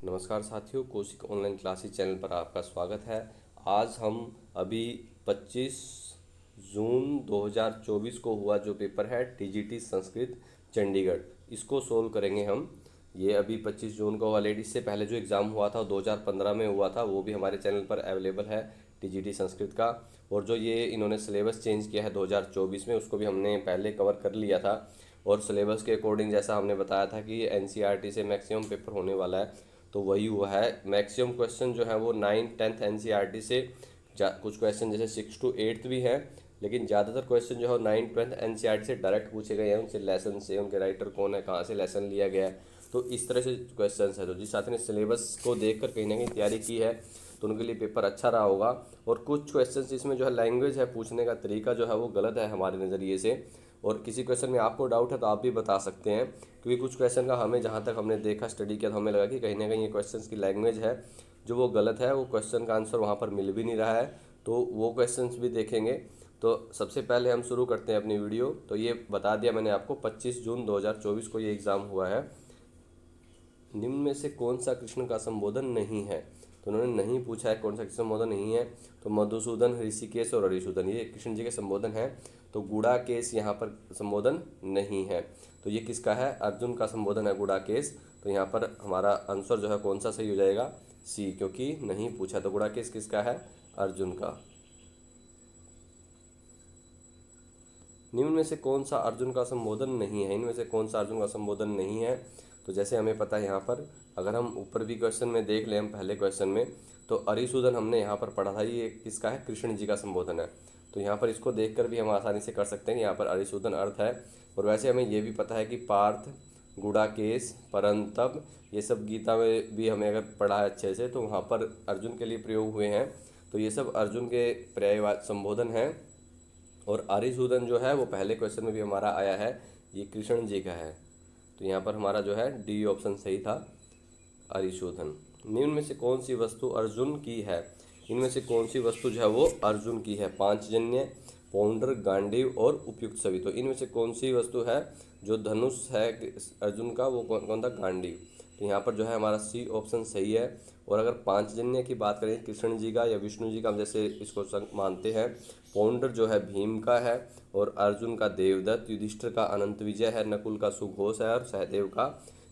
नमस्कार साथियों, Kaushik online classes channel पर आपका स्वागत है। आज हम अभी 25 जून 2024 को हुआ जो पेपर है टीजीटी संस्कृत चंडीगढ़, इसको सोल्व करेंगे हम। ये अभी 25 जून को हुआ। लेडीज से पहले जो एग्ज़ाम हुआ था 2015 में हुआ था, वो भी हमारे चैनल पर अवेलेबल है टीजीटी संस्कृत का। और जो ये इन्होंने सिलेबस चेंज किया है 2024 में, उसको भी हमने पहले कवर कर लिया था। और सिलेबस के अकॉर्डिंग जैसा हमने बताया था कि एनसीईआरटी से मैक्सिमम पेपर होने वाला है, तो वही हुआ है। मैक्सिमम क्वेश्चन जो है वो 9th 10th एनसीईआरटी से, कुछ क्वेश्चन जैसे 6 to 8 भी हैं, लेकिन ज़्यादातर क्वेश्चन जो है 9th 12th एनसीईआरटी से डायरेक्ट पूछे गए हैं, उनसे लेसन से, उनके राइटर कौन है, कहाँ से लेसन लिया गया है। तो इस तरह से क्वेश्चन है। तो जिस साथी ने सिलेबस को देखकर कहीं ना कहीं तैयारी की है तो उनके लिए पेपर अच्छा रहा होगा। और कुछ क्वेश्चंस इसमें जो है लैंग्वेज है, पूछने का तरीका जो है वो गलत है हमारे नज़रिए से। और किसी क्वेश्चन में आपको डाउट है तो आप भी बता सकते हैं, क्योंकि कुछ क्वेश्चन का हमें जहाँ तक हमने देखा, स्टडी किया, तो हमें लगा कि कहीं ना कहीं ये क्वेश्चन की लैंग्वेज है जो वो गलत है, वो क्वेश्चन का आंसर वहाँ पर मिल भी नहीं रहा है। तो वो क्वेश्चन भी देखेंगे। तो सबसे पहले हम शुरू करते हैं अपनी वीडियो। तो ये बता दिया मैंने आपको, 25 जून 2024 को ये एग्ज़ाम हुआ है। निम्न में से कौन सा कृष्ण का संबोधन नहीं है? तो उन्होंने नहीं पूछा है कौन सा कृष्ण संबोधन नहीं है। तो मधुसूदन, ऋषिकेश और हरिसूदन ये कृष्ण जी के संबोधन है। तो गुड़ाकेश यहाँ पर संबोधन नहीं है। तो ये किसका है? अर्जुन का संबोधन है गुड़ाकेश। तो यहाँ पर हमारा आंसर जो है कौन सा सही हो जाएगा? सी, क्योंकि नहीं पूछा। तो गुड़ाकेश किसका है? अर्जुन का। निम्न में से कौन सा अर्जुन का संबोधन नहीं है? इनमें से कौन सा अर्जुन का संबोधन नहीं है? तो जैसे हमें पता है यहाँ पर, अगर हम ऊपर भी क्वेश्चन में देख लें, हम पहले क्वेश्चन में, तो अरिसूदन हमने यहाँ पर पढ़ा था, ये किसका है? कृष्ण जी का संबोधन है। तो यहाँ पर इसको देखकर भी हम आसानी से कर सकते हैं कि यहाँ पर अरिसूदन अर्थ है। और वैसे हमें ये भी पता है कि पार्थ, गुड़ाकेश, परंतप, ये सब गीता में भी हमें अगर पढ़ा है अच्छे से, तो वहाँ पर अर्जुन के लिए प्रयोग हुए हैं। तो ये सब अर्जुन के पर्यायवाची संबोधन हैं। और अरिसूदन जो है वो पहले क्वेश्चन में भी हमारा आया है, ये कृष्ण जी का है। तो यहाँ पर हमारा जो है डी ऑप्शन सही था, अरिशोधन। निम्न में से कौन सी वस्तु अर्जुन की है? इनमें से कौन सी वस्तु जो है वो अर्जुन की है? पांचजन्य, पौंड्र, गांडीव और उपयुक्त सभी। तो इनमें से कौन सी वस्तु है जो धनुष है अर्जुन का, वो कौन कौन था? गांडीव। तो यहाँ पर जो है हमारा सी ऑप्शन सही है। और अगर पांचजन्य की बात करें कृष्ण जी का या विष्णु जी का, हम जैसे इसको मानते हैं, पौंड्र जो है भीम का है, और अर्जुन का देवदत्त, युधिष्ठिर का अनंत विजय है, नकुल का सुघोष है, और सहदेव का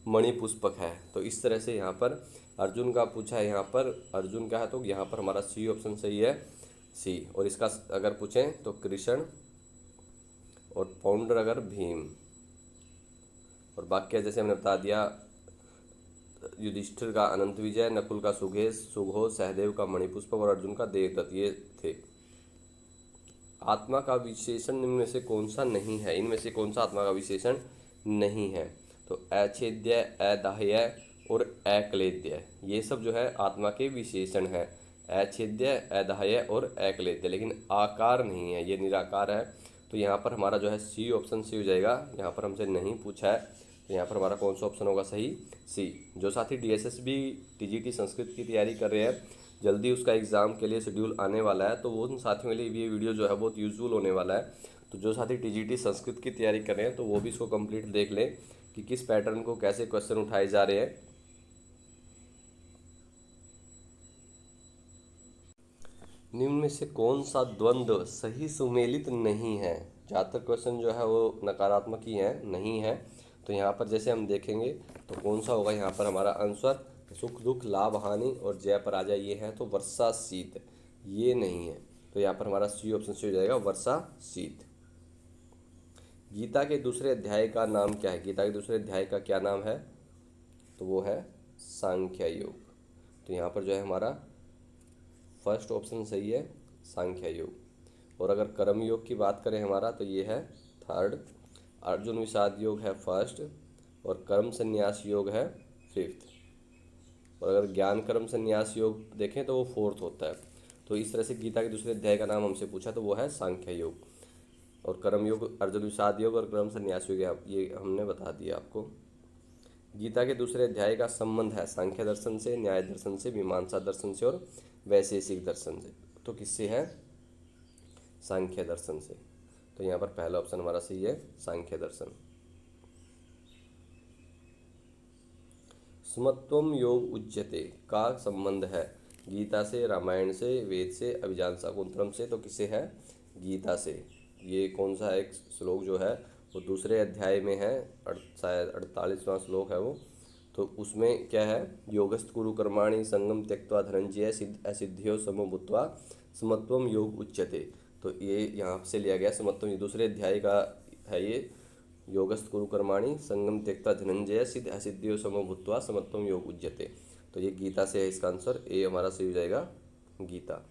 मणिपुष्पक है। तो इस तरह से यहाँ पर अर्जुन का पूछा है। यहाँ पर अर्जुन का है, तो यहाँ पर हमारा सी ऑप्शन सही है, सी। और इसका अगर पूछें तो कृष्ण, और पौंड्र अगर भीम, और वाक्य जैसे हमने बता दिया, युधिष्ठिर का अनंत विजय, नकुल का सुघोष, सहदेव का मणिपुष्पक और अर्जुन का देवदत्त, ये थे। आत्मा का विशेषण निम्न में से कौन सा नहीं है? इनमें से कौन सा आत्मा का विशेषण नहीं है? तो अछेद्य, अदाह्य और अक्लेद्य, ये सब जो है आत्मा के विशेषण है। अछेद्य, अदाह्य और अक्लेद्य, लेकिन आकार नहीं है, ये निराकार है। तो यहाँ पर हमारा जो है सी ऑप्शन सी हो जाएगा। यहाँ पर हमसे नहीं पूछा है, तो यहाँ पर हमारा कौन सा ऑप्शन होगा सही? सी। जो साथी डीएसएसबी टीजीटी संस्कृत की तैयारी कर रहे हैं, जल्दी उसका एग्ज़ाम के लिए शेड्यूल आने वाला है, तो वो उन साथियों के लिए ये वीडियो जो है बहुत यूजफुल होने वाला है। तो जो साथी टीजीटी संस्कृत की तैयारी कर रहे हैं, तो वो भी इसको कंप्लीट देख लें कि किस पैटर्न को कैसे क्वेश्चन उठाए जा रहे हैं। निम्न में से कौन सा द्वंद्व सही सुमेलित नहीं है? ज़्यादातर क्वेश्चन जो है वो नकारात्मक ही है, नहीं है। तो यहाँ पर जैसे हम देखेंगे तो कौन सा होगा यहाँ पर हमारा आंसर? सुख दुख, लाभ हानि और जय पराजय, ये है। तो वर्षा शीत, ये नहीं है। तो यहाँ पर हमारा सी ऑप्शन से हो जाएगा, वर्षा शीत। गीता के दूसरे अध्याय का नाम क्या है? गीता के दूसरे अध्याय का क्या नाम है? तो वो है सांख्य योग। तो यहाँ पर जो है हमारा फर्स्ट ऑप्शन सही है, सांख्य योग। और अगर कर्म योग की बात करें हमारा, तो ये है थर्ड। अर्जुन विषाद योग है फर्स्ट, और कर्म संन्यास योग है फिफ्थ। और अगर ज्ञान कर्म संन्यास योग देखें तो वो फोर्थ होता है। तो इस तरह से गीता के दूसरे अध्याय का नाम हमसे पूछा, तो वो है सांख्य योग। और कर्म योग अर्जुन विषाद योग और कर्म संन्यास योग, ये हमने बता दिया आपको। गीता के दूसरे अध्याय का संबंध है सांख्य दर्शन से, न्याय दर्शन से, मीमांसा दर्शन से और वैशेषिक दर्शन से। तो किससे है? सांख्य दर्शन से। तो यहाँ पर पहला ऑप्शन हमारा सही है, सांख्य दर्शन। समत्वम योग उच्यते का संबंध है गीता से, रामायण से, वेद से, अभिज्ञान शाकुंतलम से। तो किसे है? गीता से। ये कौन सा एक श्लोक जो है वो दूसरे अध्याय में है, शायद 48वां श्लोक है वो। तो उसमें क्या है? योगस्त कुरु कर्माणि संगम त्यक्त्वा धनंजय सिद्ध असिद्ध्यो समो भूत्वा समत्वम योग उच्यते। तो ये यहाँ से लिया गया समत्वम, ये दूसरे अध्याय का है ये। योगस्त कुरु कर्माणि संगम त्यक्त्वा धनंजय सिद्ध असिद्ध्यो समो भूत्वा समत्वम योग उच्यते। तो ये गीता से है, इसका आंसर ए हमारा सही हो जाएगा, गीता।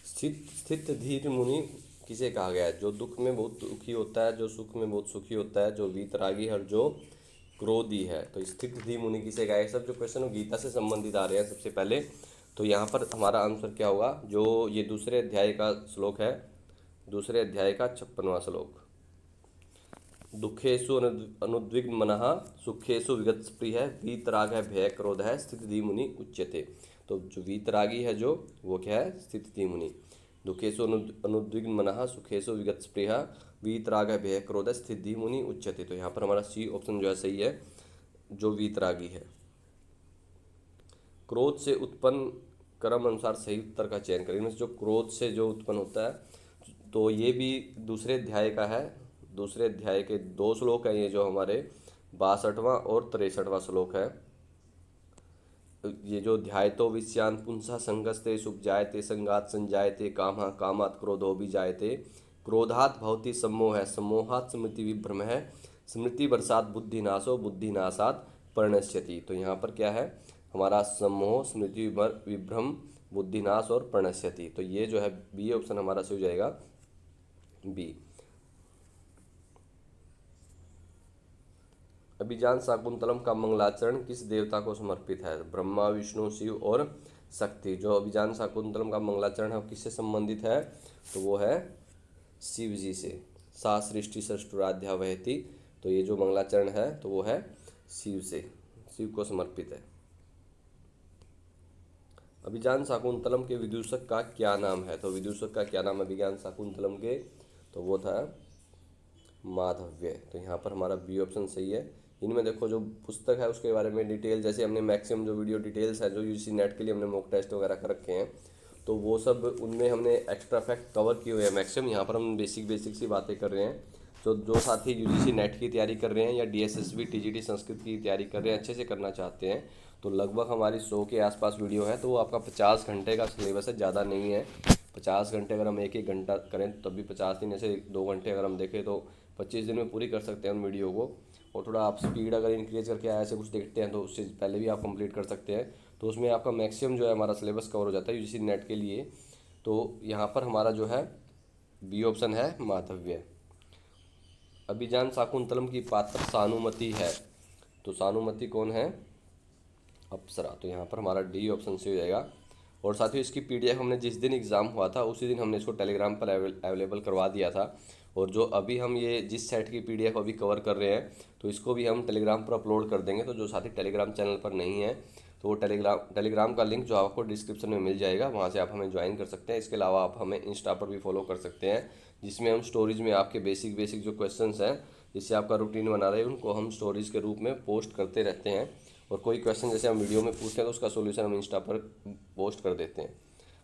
स्थित धीर मुनि किसे कहा गया है? जो दुख में बहुत दुखी होता है, जो सुख में बहुत सुखी होता है, जो वीतरागी है और जो क्रोधी है। तो स्थित धीर मुनि किसे कहा है? सब जो क्वेश्चन वो गीता से संबंधित आ रहे हैं सबसे पहले। तो यहाँ पर हमारा आंसर क्या होगा? जो ये दूसरे अध्याय का श्लोक है, दूसरे अध्याय का 56वां श्लोक। दुखेषु अनुद्विग्न मनः सुखेषु विगत स्पृह वीतराग है भय क्रोध है स्थिति मुनि उच्यते। तो जो वीतरागी है जो वो क्या है? स्थिति मुनि। दुखेषु अनुद्विग्न मनः सुखेषु विगत स्पृह वीतराग है भय क्रोध है स्थिति मुनि उच्यते। तो यहाँ पर हमारा सी ऑप्शन जो है सही है, जो वीतरागी है। क्रोध से उत्पन्न कर्म अनुसार सही उत्तर का चयन करें। इनमें से जो क्रोध से जो उत्पन्न होता है तो ये भी दूसरे अध्याय का है। दूसरे अध्याय के 2 श्लोक हैं ये, जो हमारे 62वां और 63वां श्लोक है। ये जो ध्यायतो विषयान पुंसा संगस्ते सुपजायते संगात संजायते कामः कामात् क्रोधो भी जायते क्रोधात् भवति सम्मोह है सम्मोहात् स्मृति विभ्रम है स्मृति वर्षात् बुद्धिनाशो बुद्धिनाशात् प्रणश्यति। तो यहाँ पर क्या है? हमारा सम्मोह, स्मृति विभ्रम, बुद्धिनाश और प्रणश्यति। तो ये जो है बी ऑप्शन हमारा सही हो जाएगा, बी। अभिज्ञान शाकुंतलम का मंगलाचरण किस देवता को समर्पित है? ब्रह्मा, विष्णु, शिव और शक्ति। जो अभिज्ञान शाकुंतलम का मंगलाचरण है किससे संबंधित है? तो वो है शिव जी से। सा सृष्टि सृष्टुराध्या वहति। तो ये जो मंगलाचरण है तो वो है शिव से, शिव को समर्पित है। अभिज्ञान शाकुंतलम के विदूषक का क्या नाम है? तो विदूषक का क्या नाम है अभिज्ञान शाकुंतलम के? तो वो था माधव्य। तो यहाँ पर हमारा बी ऑप्शन सही है। इनमें देखो जो पुस्तक है उसके बारे में डिटेल, जैसे हमने मैक्सिमम जो वीडियो डिटेल्स है जो यूजीसी नेट के लिए हमने मॉक टेस्ट वगैरह कर रखे हैं, तो वो सब उनमें हमने एक्स्ट्रा फैक्ट कवर किए हुए हैं मैक्सिमम। यहाँ पर हम बेसिक सी बातें कर रहे हैं। तो जो साथी यूजीसी नेट की तैयारी कर रहे हैं या डीएसएसबी टीजीटी संस्कृत की तैयारी कर रहे हैं, अच्छे से करना चाहते हैं, तो लगभग हमारी 100 के आसपास वीडियो है। तो वो आपका 50 घंटे का सिलेबस है, ज़्यादा नहीं है। 50 घंटे अगर हम एक घंटा करें तब भी 50 दिन, ऐसे 2 घंटे अगर हम देखें तो 25 दिन में पूरी कर सकते हैं उन वीडियो को। और थोड़ा आप स्पीड अगर इंक्रीज करके ऐसे कुछ देखते हैं तो उससे पहले भी आप कंप्लीट कर सकते हैं। तो उसमें आपका मैक्सिमम जो है हमारा सिलेबस कवर हो जाता है यूजीसी नेट के लिए। तो यहाँ पर हमारा जो है बी ऑप्शन है माधव्य। अभिज्ञान शाकुंतलम की पात्र सानुमति है। तो सानुमति कौन है? अप्सरा। तो यहाँ पर हमारा डी ऑप्शन से हो जाएगा। और साथियों इसकी पीडीएफ हमने जिस दिन एग्ज़ाम हुआ था उसी दिन हमने इसको टेलीग्राम पर अवेलेबल करवा दिया था। और जो अभी हम ये जिस सेट की पीडीएफ अभी कवर कर रहे हैं तो इसको भी हम टेलीग्राम पर अपलोड कर देंगे। तो जो साथी टेलीग्राम चैनल पर नहीं है तो वो टेलीग्राम का लिंक जो आपको डिस्क्रिप्शन में मिल जाएगा, वहाँ से आप हमें ज्वाइन कर सकते हैं। इसके अलावा आप हमें इंस्टा पर भी फॉलो कर सकते हैं, जिसमें हम स्टोरीज में आपके बेसिक जो क्वेश्चंस हैं जिससे आपका रूटीन बना रहे उनको हम स्टोरीज के रूप में पोस्ट करते रहते हैं। और कोई क्वेश्चन जैसे हम वीडियो में पूछते हैं तो उसका सोल्यूशन हम इंस्टा पर पोस्ट कर देते हैं।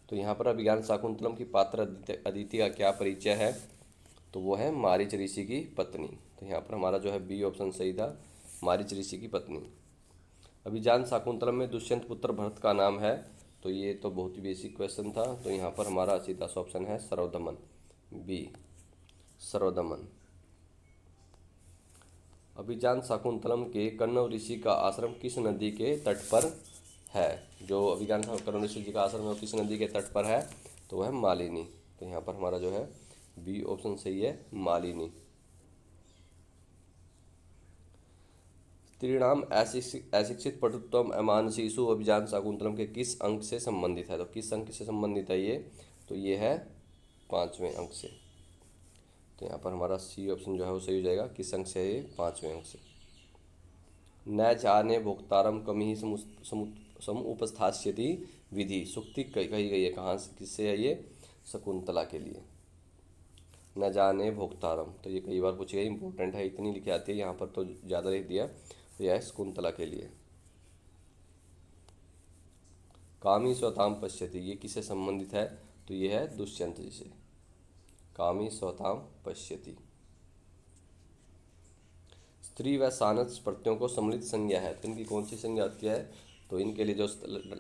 तो यहाँ पर अभिज्ञान शाकुंतलम की पात्र अदिति का क्या परिचय है? तो वो है मारीच ऋषि की पत्नी। तो यहाँ पर हमारा जो है बी ऑप्शन सही था, मारीच ऋषि की पत्नी। अभिज्ञान शाकुंतलम में दुष्यंत पुत्र भरत का नाम है। तो ये तो बहुत ही बेसिक क्वेश्चन था। तो यहाँ पर हमारा सीधा सा ऑप्शन है सर्वदमन, बी सर्वदमन। अभिज्ञान शाकुंतलम के कण्व ऋषि का आश्रम किस नदी के तट पर है? जो अभिज्ञान कण्व ऋषि जी का आश्रम है वो किस नदी के तट पर है? तो वह है मालिनी। तो यहाँ पर हमारा जो है बी ऑप्शन सही है, मालिनी। स्त्रीणाम अशिक्षित पटुत्वम अमानसीसु अभिज्ञान शाकुंतलम के किस अंक से संबंधित है? तो किस अंक से संबंधित है ये? तो ये है 5वें अंक से। तो यहाँ पर हमारा सी ऑप्शन जो है वो सही हो जाएगा। किस अंक से है ये? 5वें अंक से। न जाने भोक्तारम कमी समुपस्थास्यति विधि सुक्ति कही गई है कहाँ से, किससे है ये? शकुंतला के लिए। न जाने भोक्तारम, तो ये कई बार पूछी गई, इंपॉर्टेंट है, इतनी लिखी आती है यहाँ पर तो ज़्यादा लिख दिया। तो यह है शकुंतला के लिए। कामी स्वताम पश्यति, ये किससे संबंधित है? तो ये है दुष्यंत जी से। कामी स्वताम पश्यति। स्त्री व सानस प्रत्ययों को सम्मिलित संज्ञा है, तो इनकी कौन सी संज्ञा होती है? तो इनके लिए जो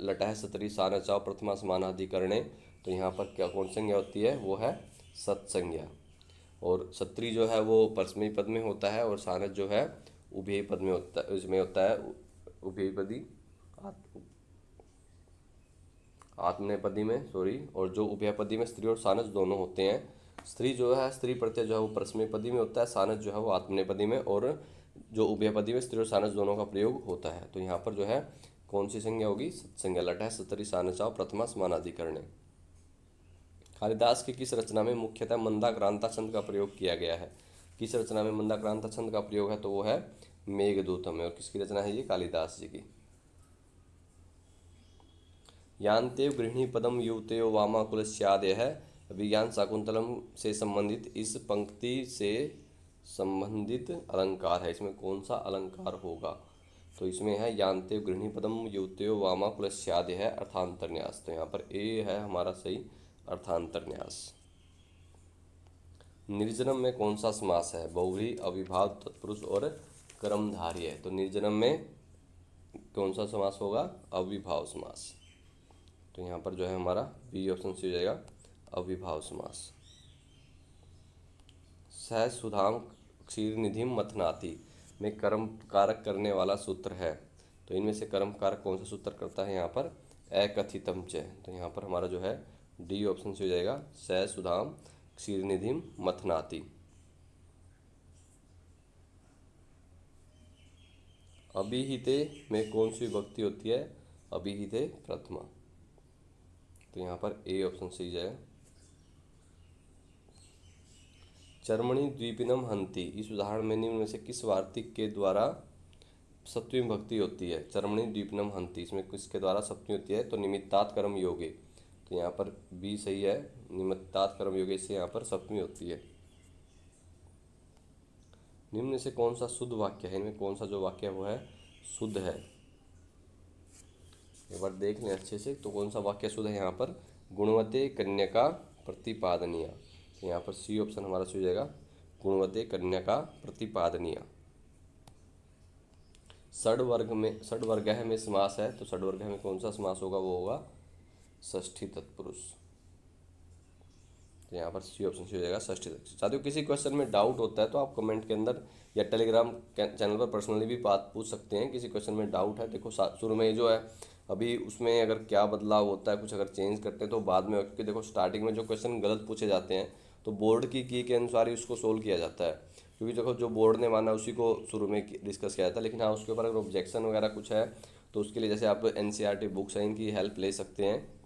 लट है सतरी सानस प्रथमा समानाधिकरणे, तो यहाँ पर क्या कौन संज्ञा होती है? वो है सत्संज्ञा। और सत्री जो है वो परस्मैी पद में होता है, और सानस जो है उभयी पद में होता है, उसमें होता है उभयपदी आत्मनेपदी में, सॉरी। और जो उभयपदी में स्त्री और सानस दोनों होते हैं। स्त्री जो है, स्त्री प्रत्यय जो है वो परस्मैपदी में होता है, सानस जो है वो आत्मनेपदी में, और जो उभयपदी में स्त्री और सानस दोनों का प्रयोग होता है। तो यहाँ पर जो है कौन सी संज्ञा होगी? सत्संज्ञा। लट है सतरी सानस प्रथमा समानाधिकरणे। कालिदास की किस रचना में मुख्यतः मंदाक्रांता छंद का प्रयोग किया गया है? किस रचना में मंदाक्रांता छंद का प्रयोग है? तो वो है मेघदूतम में। और किसकी रचना है ये? कालिदास जी की। यान्तेव गृहिणी पदम युवतयो वामाकुलस्यादयः, विज्ञान शाकुंतलम से संबंधित इस पंक्ति से संबंधित अलंकार है। इसमें कौन सा अलंकार होगा? तो इसमें है यान्तेव गृहिणी पदम युवतयो वामाकुलस्यादयः अर्थांतरन्यास। तो यहाँ पर ए है हमारा सही अर्थांतरन्यास। निर्जनम में कौन सा समास है? बहुव्रीहि, अविभाव, तत्पुरुष और कर्मधारय है। तो निर्जनम में कौन सा समास होगा? अविभाव समास। तो यहाँ पर जो है हमारा बी ऑप्शन से हो जाएगा अविभाव समास। सह सुधाम क्षीर निधिम मथनाति में कर्म कारक करने वाला सूत्र है। तो इनमें से कर्म कारक कौन सा सूत्र करता है? यहाँ पर अकथितम च। तो यहाँ पर हमारा जो है डी ऑप्शन से हो जाएगा सह सुधाम क्षीर निधिम मथनाति। अभिहिते में कौन सी विभक्ति होती है? अभिहिते प्रथमा। तो यहाँ पर ए ऑप्शन सही जाएगा। चर्मणि द्वीपिनम हंति, इस उदाहरण में निम्न में से किस वार्तिक के द्वारा सप्तमी विभक्ति होती है? चर्मणि द्वीपिनम हंति, इसमें किसके द्वारा सप्तमी होती है? तो निमित्तात् कर्म योगे। तो यहाँ पर बी सही है, निमित्तात् कर्म योगे से यहाँ पर सप्तमी होती है। निम्न में से कौन सा शुद्ध वाक्य है? इनमें कौन सा जो वाक्य है वो है शुद्ध है? एक बार देख लें अच्छे से। तो कौन सा वाक्य शुद्ध है यहाँ पर? गुणवते कन्यका प्रतिपादनीय। तो यहाँ पर सी ऑप्शन हमारा सही हो जाएगा, गुणवते कन्यका प्रतिपादनीय। षड्वर्ग में समास है। तो षड्वर्ग में कौन सा समास होगा? वो होगा षष्ठी तत्पुरुष। तो यहाँ पर सी ऑप्शन से हो जाएगा षष्ठी तत्पुरुष। साथियों, किसी क्वेश्चन में डाउट होता है तो आप कमेंट के अंदर या टेलीग्राम चैनल पर पर्सनली भी बात पूछ सकते हैं। किसी क्वेश्चन में डाउट है, देखो शुरू में जो है अभी उसमें अगर क्या बदलाव होता है, कुछ अगर चेंज करते हैं तो बाद में, क्योंकि देखो स्टार्टिंग में जो क्वेश्चन गलत पूछे जाते हैं तो बोर्ड की के अनुसार ही उसको सोल्व किया जाता है। क्योंकि देखो जो बोर्ड ने माना उसी को शुरू में डिस्कस किया जाता है। लेकिन हाँ, उसके ऊपर अगर ऑब्जेक्शन वगैरह कुछ है तो उसके लिए जैसे आप एनसीईआरटी बुक्स हैं इनकी हेल्प ले सकते हैं।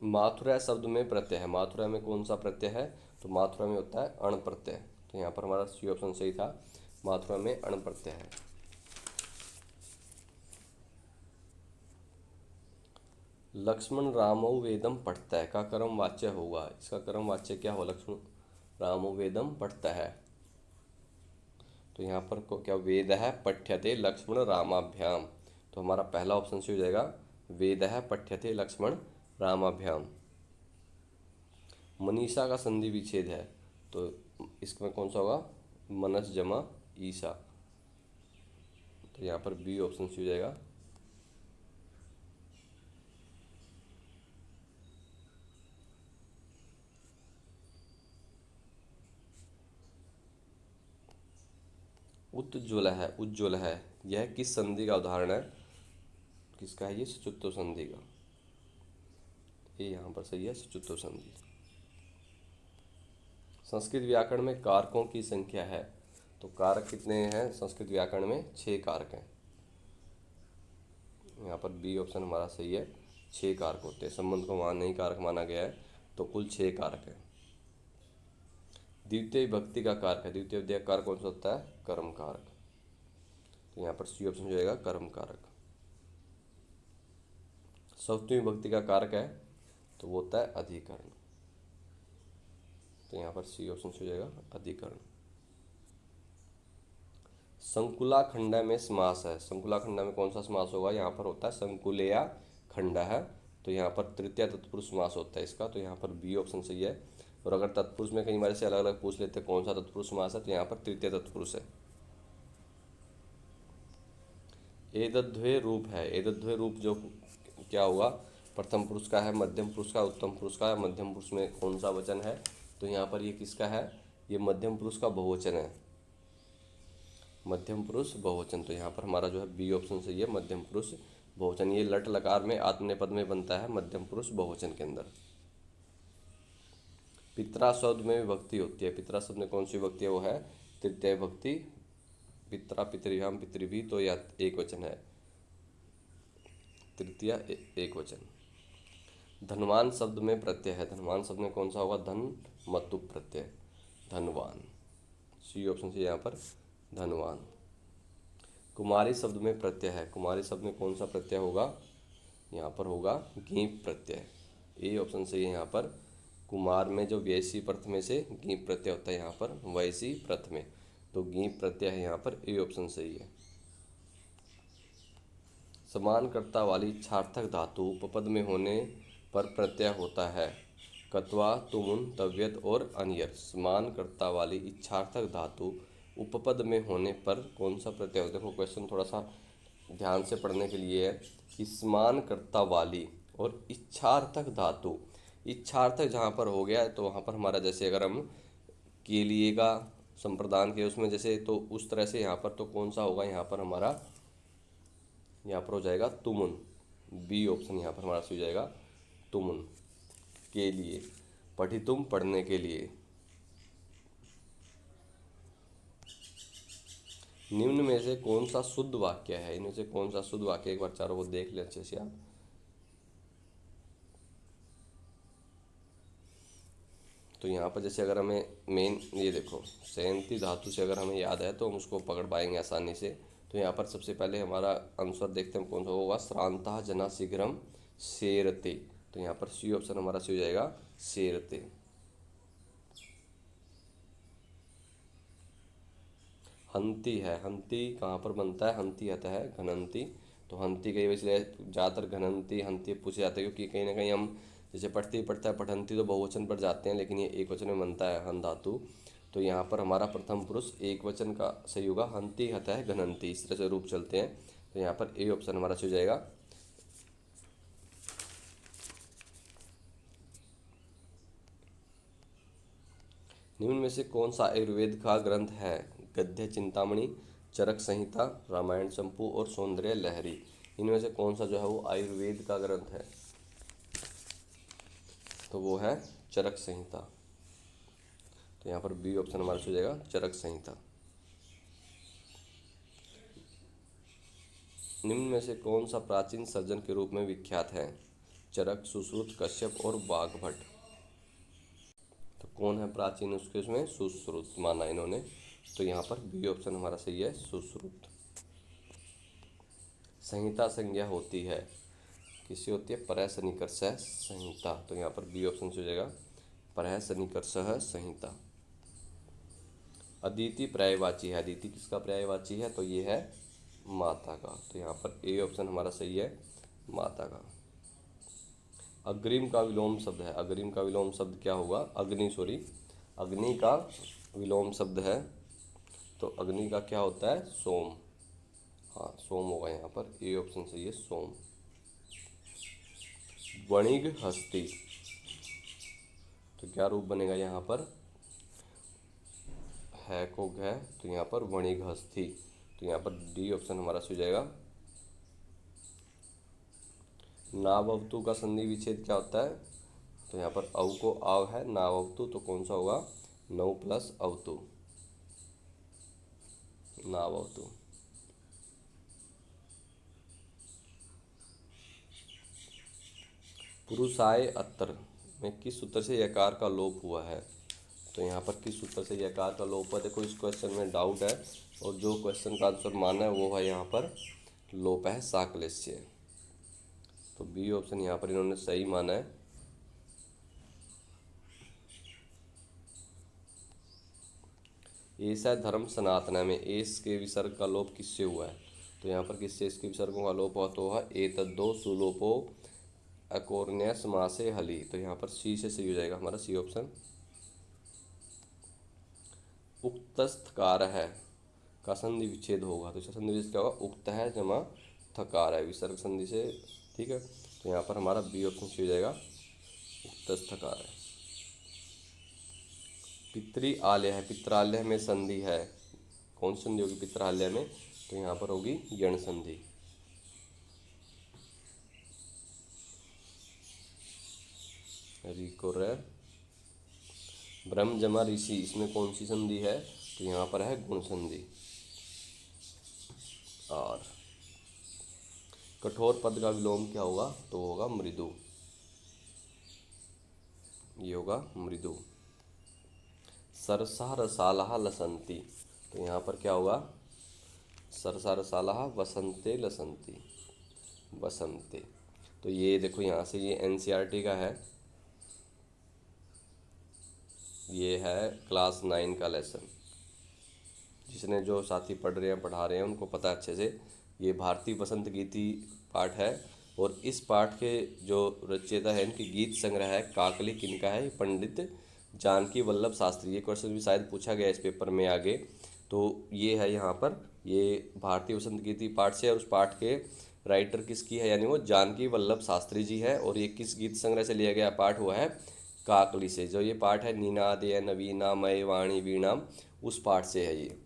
माथुरा शब्द में प्रत्यय है। माथुरा में कौन सा प्रत्यय है? तो माथुरा में होता है अण प्रत्यय। तो यहाँ पर हमारा सी ऑप्शन सही था, माथुरा में अण प्रत्यय है। लक्ष्मण रामो वेदम पढ़ता है का कर्म वाच्य होगा। इसका कर्म वाच्य क्या हो? लक्ष्मण रामो वेदम पढ़ता है। तो यहाँ पर को क्या वेद है पठ्यते लक्ष्मण रामाभ्याम। तो हमारा पहला ऑप्शन से हो जाएगा वेद है पठ्यते लक्ष्मण रामाभ्याम। मनीषा का संधि विच्छेद है। तो इसमें कौन सा होगा? मनस जमा ईसा। तो यहाँ पर बी ऑप्शन से हो जाएगा। उज्ज्वल है, उज्ज्वल है, यह किस संधि का उदाहरण है? किसका है ये? सचुत्व संधि का। ये यहाँ पर सही है, सचुत्व संधि। संस्कृत व्याकरण में कारकों की संख्या है। तो कारक कितने हैं संस्कृत व्याकरण में? 6 कारक हैं। यहाँ पर बी ऑप्शन हमारा सही है, 6 कारक होते हैं। संबंध को वहाँ नहीं कारक माना गया है, तो कुल 6 कारक हैं। द्वितीय विभक्ति का कारक है। द्वितीय विभक्ति का कारक कौन सा होता है? कर्म कारक। तो यहाँ पर सी ऑप्शन हो जाएगा कर्म कारक। सप्तमी विभक्ति का कारक है तो वो होता है अधिकरण। तो यहाँ पर सी ऑप्शन हो जाएगा अधिकरण। संकुला खंड में समास है। संकुला खंड में कौन सा समास होगा? यहाँ पर होता है संकुलेया खंड है, तो यहाँ पर तृतीय तत्पुरुष समास होता है इसका, तो यहाँ पर बी ऑप्शन सही है। और अगर तत्पुरुष में कई बार से अलग अलग पूछ लेते हैं कौन सा तत्पुरुष समास है, तो यहाँ पर तृतीय तत्पुरुष है। एतद्ध्वे रूप है। एतद्ध्वे रूप जो क्या हुआ? प्रथम पुरुष का है, मध्यम पुरुष का, उत्तम पुरुष का है। मध्यम पुरुष में कौन सा वचन है? तो यहाँ पर ये किसका है? ये मध्यम पुरुष का बहुवचन है। मध्यम पुरुष बहुवचन, तो यहाँ पर हमारा जो है बी ऑप्शन सही है, मध्यम पुरुष बहुवचन। ये लट लकार में आत्मनेपद में बनता है मध्यम पुरुष बहुवचन के अंदर। पितरा शब्द में विभक्ति होती है। पितरा शब्द में कौन सी विभक्ति है? वो है तृतीय विभक्ति। पितरा पितृभ्याम पितृभि, तो यह एक वचन है, तृतीय एक वचन। धनवान शब्द में प्रत्यय है। धनवान शब्द में कौन सा होगा? धन मतु प्रत्यय, धनवान। सी ऑप्शन से यहाँ पर धनवान। कुमारी शब्द में प्रत्यय है। कुमारी शब्द में कौन सा प्रत्यय होगा? यहाँ पर होगा गीप प्रत्यय। ए ऑप्शन से यहाँ पर कुमार में जो व्ययसी प्रथमे से गीप प्रत्यय होता है, यहाँ पर वैसी प्रथमे, तो गीप प्रत्यय है यहाँ पर। ए ऑप्शन सही है। समानकर्ता वाली इच्छार्थक धातु उपपद में होने पर प्रत्यय होता है। कत्वा, तुमुन, तव्यत और अनियर। समानकर्ता वाली इच्छार्थक धातु उपपद में होने पर कौन सा प्रत्यय होता है? देखो क्वेश्चन थोड़ा सा ध्यान से पढ़ने के लिए है कि समानकर्ता वाली और इच्छार्थक धातु, इच्छार्थक जहाँ पर हो गया तो वहाँ पर हमारा जैसे अगर हम के लिए का संप्रदान के उसमें जैसे, तो उस तरह से यहाँ पर तो कौन सा होगा? यहाँ पर हमारा यहाँ पर हो जाएगा तुमुन। बी ऑप्शन यहाँ पर हमारा सही हो जाएगा, तुमुन, के लिए। पठितुम, पढ़ने के लिए। निम्न में से कौन सा शुद्ध वाक्य है? इनमें से कौन सा शुद्ध वाक्य? एक बार चारों को देख ले अच्छे से आप। तो यहाँ पर जैसे अगर हमें मेन ये देखो सेंती धातु से अगर हमें याद है तो हम उसको पकड़ पाएंगे आसानी से। तो यहाँ पर सबसे पहले हमारा आंसर देखते हैं कौन सा होगा। श्रांता जना शीघ्रम शेरते, तो यहाँ पर सी ऑप्शन हमारा सही हो जाएगा, शेरते। हंती है। हंती कहाँ पर बनता है? हंती आता है घनंती, तो हंती कई वैसे ज़्यादातर घनंती हंती पूछे जाते हैं, क्योंकि कहीं ना कहीं हम जैसे पढ़ते ही पढ़ता है पठंती तो बहुवचन पर जाते हैं, लेकिन ये एक वचन में बनता है हन धातु। तो यहाँ पर हमारा प्रथम पुरुष एक वचन का सही होगा, हंती आता है घनंती, इस तरह से रूप चलते हैं। तो यहाँ पर ए ऑप्शन हमारा सही हो जाएगा। निम्न में से कौन सा आयुर्वेद का ग्रंथ है? गद्य चिंतामणि, चरक संहिता, रामायण चंपू और सौंदर्य लहरी। इनमें से कौन सा जो है वो आयुर्वेद का ग्रंथ है? तो वो है चरक संहिता। तो यहाँ पर बी ऑप्शन हमारा हो जाएगा, चरक संहिता। निम्न में से कौन सा प्राचीन सर्जन के रूप में विख्यात है? चरक, सुश्रुत, कश्यप और बाघभट्ट। तो कौन है प्राचीन उसके उसमें? सुश्रुत माना इन्होंने, तो यहाँ पर बी ऑप्शन हमारा सही है, सुश्रुत। संहिता संज्ञा होती है, किसी होती है? परः सन्निकर्ष संहिता, तो यहाँ पर बी ऑप्शन से हो जाएगा, परः सन्निकर्ष संहिता। अदिति पर्यायवाची है। अदिति किसका पर्यायवाची है? तो ये है माता का, तो यहाँ पर ए ऑप्शन हमारा सही है, माता का। अग्रिम का विलोम शब्द है। अग्रिम का विलोम शब्द क्या होगा? अग्नि का विलोम शब्द है, तो अग्नि का क्या होता है? सोम। हाँ, सोम होगा यहाँ पर, ए ऑप्शन सही है, सोम। वणिग हस्ती, तो क्या रूप बनेगा यहाँ पर? है को है, तो यहाँ पर वणिग हस्ती, तो यहाँ पर डी ऑप्शन हमारा सही हो जाएगा। नाववतु का संधि विच्छेद क्या होता है? तो यहाँ पर अव को आव है, नाववतु, तो कौन सा होगा? नौ प्लस अवतु, नाववतु। पुरुषाय अत्र में किस सूत्र से यकार का लोप हुआ है? तो यहाँ पर किस सूत्र से यकार का लोप हुआ? देखो इस क्वेश्चन में डाउट है, और जो क्वेश्चन का आंसर माना है वो है यहाँ पर लोप है साकलेश्य, तो बी ऑप्शन यहाँ पर इन्होंने सही माना है। एस धर्म सनातन में, एस के विसर्ग का लोप किससे हुआ है? तो यहाँ पर किससे इसके विसर्गों का लोप हुआ तो है एतद्दो सुलोपो अकोर्ण्य समासे हली। तो यहाँ पर सी से सही हो जाएगा हमारा सी ऑप्शन। उक्तस्थकार है का संधि विच्छेद होगा, तो इसका संधि विच्छेद क्या होगा? उक्त है जमा थकार है, विसर्ग संधि से। ठीक है, तो यहाँ पर हमारा बी ऑप्शन सही हो जाएगा, उक्तस्थकार है। पितृ आलय है, पित्रालय में संधि है, कौन सी संधि होगी पित्रालय में? तो यहाँ पर होगी यण संधि। रिको रे ब्रह्म जमा ऋषि, इसमें कौन सी संधि है? तो यहाँ पर है गुण संधि। और कठोर पद का विलोम क्या होगा? तो होगा मृदु, ये होगा मृदु। सरसा रसालहा लसंती, तो यहाँ पर क्या होगा? सरसा रसालहा वसंते लसंती, वसंते। तो ये देखो यहाँ से ये एनसीईआरटी का है, ये है क्लास 9 का लेसन। जिसने जो साथी पढ़ रहे हैं पढ़ा रहे हैं उनको पता है अच्छे से, ये भारतीय बसंत गीति पाठ है। और इस पाठ के जो रचयिता है इनकी गीत संग्रह है काकली, किनका है? पंडित जानकी वल्लभ शास्त्री। ये क्वेश्चन भी शायद पूछा गया इस पेपर में आगे। तो ये है यहाँ पर, ये भारतीय बसंत गीति पाठ से, और उस पाठ के राइटर किसकी है? यानी वो जानकी वल्लभ शास्त्री जी है। और ये किस गीत संग्रह से लिया गया पाठ? हुआ है काकली से। जो ये पाठ है निनादय नवीना मय वाणी वीणा, उस पाठ से है ये।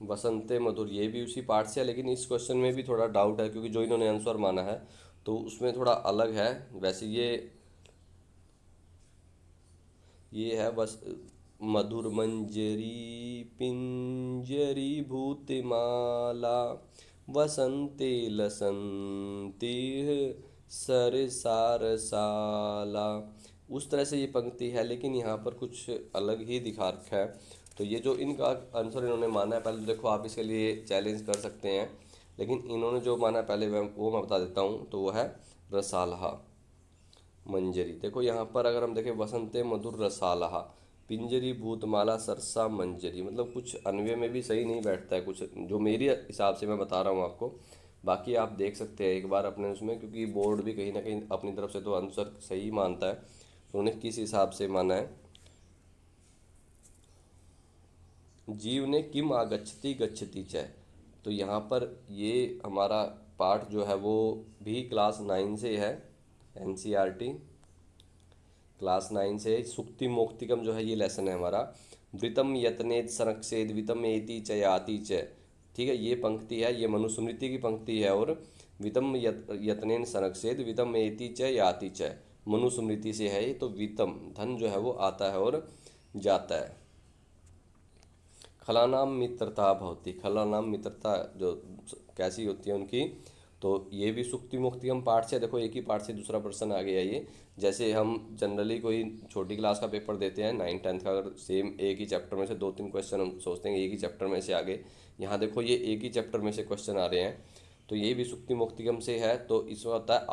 बसंते मधुर, ये भी उसी पाठ से है, लेकिन इस क्वेश्चन में भी थोड़ा डाउट है क्योंकि जो इन्होंने आंसर माना है तो उसमें थोड़ा अलग है। वैसे ये है बस मधुर मंजरी पिंजरी भूतमाला वसंते लसंती सरसारसाला, उस तरह से ये पंक्ति है, लेकिन यहाँ पर कुछ अलग ही दिखा रखा है। तो ये जो इनका आंसर इन्होंने माना है, पहले देखो आप इसके लिए चैलेंज कर सकते हैं, लेकिन इन्होंने जो माना है पहले वो मैं बता देता हूँ। तो वो है रसालहा मंजरी। देखो यहाँ पर अगर हम देखें वसंते मधुर रसालहा पिंजरी भूतमाला सरसा मंजरी, मतलब कुछ अन्वय में भी सही नहीं बैठता है कुछ, जो मेरे हिसाब से मैं बता रहा हूँ आपको। बाकी आप देख सकते हैं एक बार अपने उसमें, क्योंकि बोर्ड भी कहीं ना कहीं अपनी तरफ से तो आंसर सही मानता है, तो उन्हें किस हिसाब से माना है। जीव ने किम आगच्छति गच्छति च, तो यहाँ पर ये हमारा पाठ जो है वो भी क्लास 9 से है, एनसीईआरटी क्लास 9 से। सुक्ति मोक्तिकम जो है ये लेसन है हमारा। द्वितम यतनेत सनक्षेद वितम एति च याति च, ठीक है, ये पंक्ति है, ये मनुस्मृति की पंक्ति है। और वितम यतनेन सनक्षेद वितम एति च याति च, मनुस्मृति से है ये। तो वितम धन जो है वो आता है और जाता है। खलानाम मित्रता भवती, खलानाम मित्रता जो कैसी होती है उनकी, तो ये भी सुक्ति मुक्तिकम पाठ से। देखो एक ही पाठ से दूसरा प्रश्न आ गया ये। जैसे हम जनरली कोई छोटी क्लास का पेपर देते हैं 9th-10th का, अगर सेम एक ही चैप्टर में से 2-3 क्वेश्चन हम सोचते हैं एक ही चैप्टर में से आगे, यहाँ देखो ये एक ही चैप्टर में से क्वेश्चन आ रहे हैं, तो ये भी सुक्ति मुक्तिकम से है। तो इसमें होता है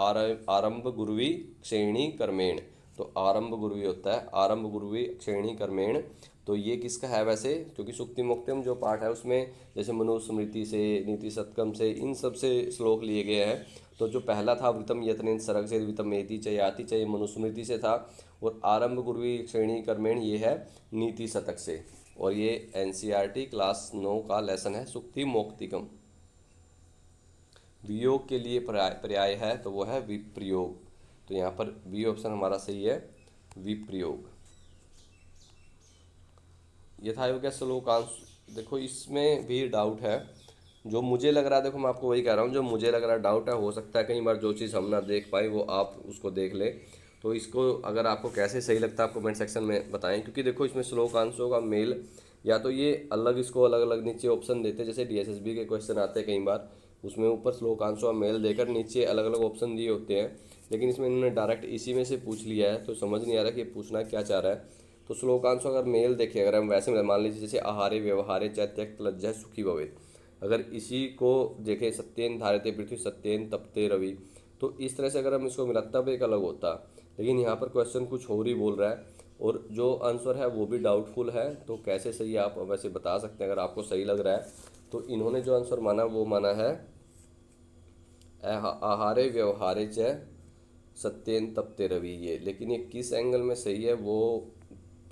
आरंभ गुरुवी श्रेणी कर्मेण, तो आरंभ गुरुवी होता है, आरंभ गुरुवी श्रेणी कर्मेण। तो ये किसका है वैसे? क्योंकि सुक्ति मुक्तिम जो पाठ है उसमें जैसे मनुस्मृति से, नीति शतकम से, इन सब से श्लोक लिए गए हैं। तो जो पहला था वृतम यत्नेन सरग से वितम एति च याति च, ये मनुस्मृति से था। और आरंभ गुरुवी श्रेणी कर्मेण ये है नीति शतक से। और ये एनसीईआरटी क्लास 9 का लेसन है सुक्ति मोक्तिकम। वियोग के लिए पर्याय है तो वो है विप्रयोग, तो यहाँ पर बी ऑप्शन हमारा सही है, विप्रयोग। यथायोग्य श्लोकांश, देखो इसमें भी डाउट है, जो मुझे लग रहा है, देखो मैं आपको वही कह रहा हूँ, जो मुझे लग रहा है डाउट है, हो सकता है कई बार जो चीज़ हम ना देख पाए वो आप उसको देख लें। तो इसको अगर आपको कैसे सही लगता है आप कमेंट सेक्शन में बताएं, क्योंकि देखो इसमें श्लोकांशों का मेल, या तो ये अलग इसको अलग अलग नीचे ऑप्शन देते हैं, जैसे डीएसएसबी के क्वेश्चन आते हैं कई बार, उसमें ऊपर श्लोकांशों का मेल देकर नीचे अलग अलग ऑप्शन दिए होते हैं। लेकिन इसमें इन्होंने डायरेक्ट इसी में से पूछ लिया है, तो समझ नहीं आ रहा कि पूछना क्या चाह रहा है। तो श्लोकांशों अगर मेल देखें, अगर हम वैसे मान लीजिए जैसे आहारे व्यवहारे च त्यक्त लज्जा सुखी भवेत, अगर इसी को देखें सत्येन धारते पृथ्वी सत्येन तपते रवि, तो इस तरह से अगर हम इसको मिलाते तब एक अलग होता। लेकिन यहाँ पर क्वेश्चन कुछ और ही बोल रहा है, और जो आंसर है वो भी डाउटफुल है। तो कैसे सही है आप वैसे बता सकते हैं अगर आपको सही लग रहा है। तो इन्होंने जो आंसर माना वो माना है आहारे व्यवहारे च सत्येन तप्ते रवि, ये लेकिन ये किस एंगल में सही है वो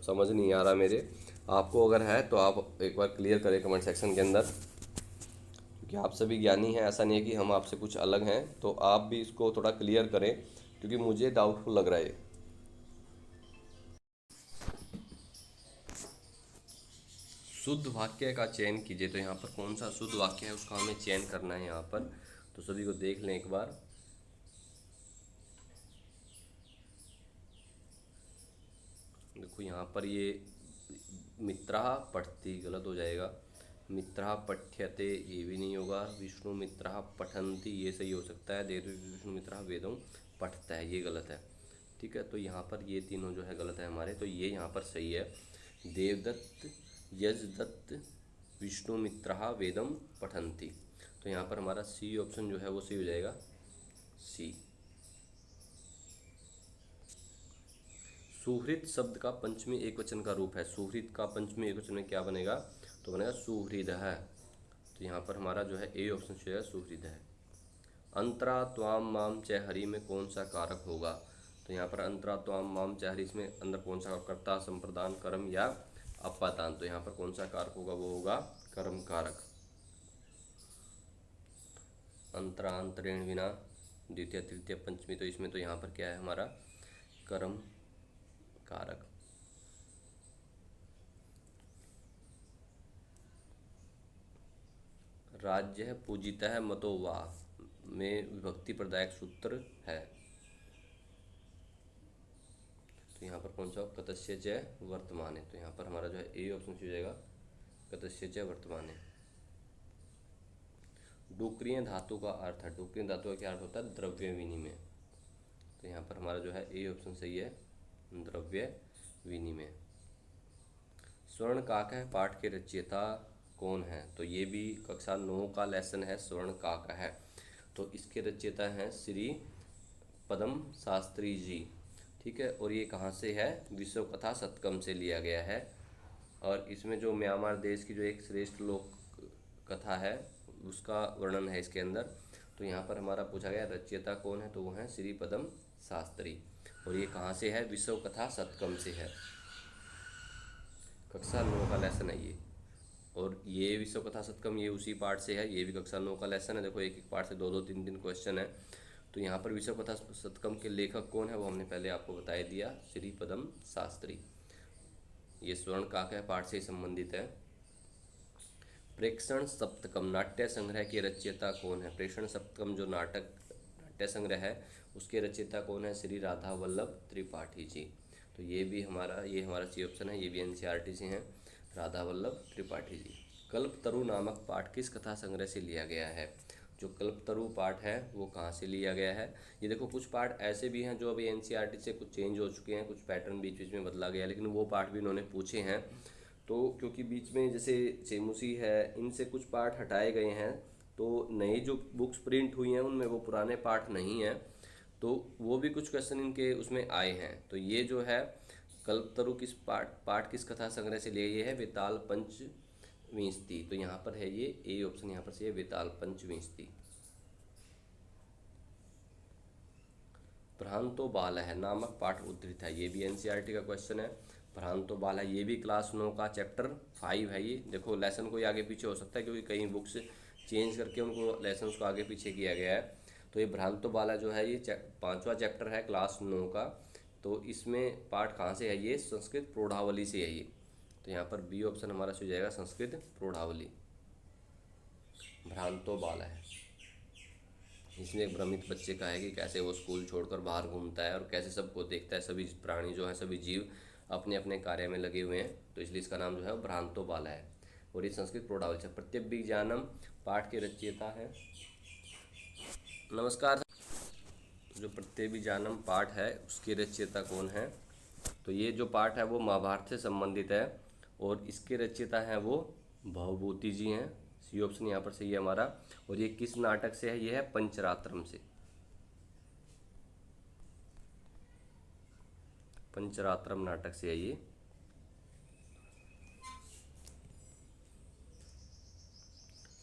समझ नहीं आ रहा मेरे। आपको अगर है तो आप एक बार क्लियर करें कमेंट सेक्शन के अंदर, क्योंकि आप सभी ज्ञानी हैं, ऐसा नहीं है कि हम आपसे कुछ अलग हैं। तो आप भी इसको थोड़ा क्लियर करें क्योंकि मुझे डाउटफुल लग रहा है ये। शुद्ध वाक्य का चयन कीजिए, तो यहाँ पर कौन सा शुद्ध वाक्य है उसका हमें चयन करना है यहाँ पर। तो सभी को देख लें एक बार। देखो यहाँ पर ये मित्रा पठती गलत हो जाएगा, मित्रा पठ्यते ये भी नहीं होगा, विष्णु मित्रा पठन्ति ये सही हो सकता है, देव विष्णु मित्रा वेदों पठता है ये गलत है। ठीक है, तो यहाँ पर ये तीनों जो है गलत है हमारे, तो ये यहाँ पर सही है। देवदत्त यजदत्त विष्णु मित्रा वेदम पठन्ति, तो यहाँ पर हमारा सी ऑप्शन जो है वो सही हो जाएगा, सी। सुहृद शब्द का पंचमी एकवचन का रूप है, सुहृद का पंचमी एकवचन में क्या बनेगा, तो बनेगा सुहृद है। तो यहाँ पर हमारा जो है ए ऑप्शन जो है सुहृद है। अंतरा त्वाम माम च हरि में कौन सा कारक होगा, तो यहाँ पर अंतरा त्वाम माम च हरि इसमें अंदर कौन सा कर्ता संप्रदान कर्म या अपादान, तो यहाँ पर कौन सा कारक होगा, वो होगा कर्म कारक। अंतरांतरेण विना द्वितीय तृतीय पंचमी, तो इसमें तो यहाँ पर क्या है हमारा कर्म कारक। राज्य है पूजिता है मतो वा में विभक्ति प्रदायक सूत्र है, तो यहाँ पर कौन सा कतस्य च वर्तमाने, तो यहाँ पर हमारा जो है ए ऑप्शन हो जाएगा कतस्य च वर्तमाने। डुक्रिय धातु का अर्थ है, डुक्रिय धातु का क्या अर्थ होता है, द्रव्य विनिमय, तो यहाँ पर हमारा जो है ए ऑप्शन सही है, द्रव्य विनिमय। स्वर्ण काक है पाठ के रचयिता कौन है, तो ये भी कक्षा 9 का लेसन है, स्वर्ण काक है, तो इसके रचयिता हैं श्री पदम शास्त्री जी। ठीक है, और ये कहाँ से है, विश्व कथा शतकम से लिया गया है। और इसमें जो म्यांमार देश की जो एक श्रेष्ठ लोक कथा है उसका वर्णन है इसके अंदर। तो यहाँ पर हमारा पूछा गया रचयिता कौन है, तो वो है श्री पदम शास्त्री, और ये कहाँ से है, विश्व कथा शतकम से है, कक्षा 9 का लेसन है ये। और ये विश्व कथा शतकम ये उसी पार्ट से है, ये भी कक्षा 9 का लेसन है। देखो एक एक पार्ट से दो दो तीन तीन क्वेश्चन है। तो यहाँ पर विश्व कथा शतकम के लेखक कौन है वो हमने पहले आपको बता दिया, श्री पदम शास्त्री। ये स्वर्ण काक है पाठ से संबंधित है। प्रेक्षण सप्तकम नाट्य संग्रह के रचयिता कौन है, प्रेक्षण सप्तकम जो नाट्य संग्रह है उसके रचयिता कौन है, श्री राधा वल्लभ त्रिपाठी जी। तो ये भी हमारा सी ऑप्शन है, ये भी एनसीईआरटी से हैं, राधा वल्लभ त्रिपाठी जी। कल्पतरु नामक पाठ किस कथा संग्रह से लिया गया है, जो कल्पतरु पाठ है वो कहाँ से लिया गया है। ये देखो कुछ पाठ ऐसे भी हैं जो अभी एनसीईआरटी से कुछ चेंज हो चुके हैं, कुछ पैटर्न बीच बीच में बदला गया, लेकिन वो पाठ भी उन्होंने पूछे हैं। तो क्योंकि बीच में जैसे चेमुसी है इनसे कुछ पाठ हटाए गए हैं, तो नई जो बुक्स प्रिंट हुई हैं उनमें वो पुराने पाठ नहीं हैं, तो वो भी कुछ क्वेश्चन इनके उसमें आए हैं। तो ये जो है कल्पतरु किस पाठ किस कथा संग्रह से लिए, ये है वेताल पंचविंशति, तो यहाँ पर है ये ए ऑप्शन यहाँ पर से वेताल पंचविंशति। भ्रांतो बाल है नामक पाठ उद्धृत है, ये भी एनसीईआरटी का क्वेश्चन है। भ्रांतो बाल है, ये भी क्लास 9 का चैप्टर 5 है। ये देखो लेसन कोई आगे पीछे हो सकता है क्योंकि कई बुक्स चेंज करके उनको लेसन को आगे पीछे किया गया है। तो ये भ्रांतो बाला जो है ये 5वां चैप्टर है क्लास 9 का। तो इसमें पाठ कहाँ से है, ये संस्कृत प्रौढ़ावली से है ये, तो यहाँ पर बी ऑप्शन हमारा हो जाएगा संस्कृत प्रौढ़ावली। भ्रांतो बाला है, इसमें एक भ्रमित बच्चे का है कि कैसे वो स्कूल छोड़कर बाहर घूमता है और कैसे सबको देखता है, सभी प्राणी जो हैं सभी जीव अपने अपने कार्य में लगे हुए हैं, तो इसलिए इसका नाम जो है भ्रांतो बाला है। और ये संस्कृत प्रौढ़ावली से प्रत्यभिज्ञानम पाठ के रचयिता है, नमस्कार, जो प्रत्यभिज्ञानम पाठ है उसके रचयिता कौन है, तो ये जो पाठ है वो महाभारत से संबंधित है और इसके रचयिता हैं वो भवभूति जी हैं, सी ऑप्शन यहाँ पर सही है हमारा। और ये किस नाटक से है, ये है पंचरात्रम से। पंचरात्रम नाटक से है ये।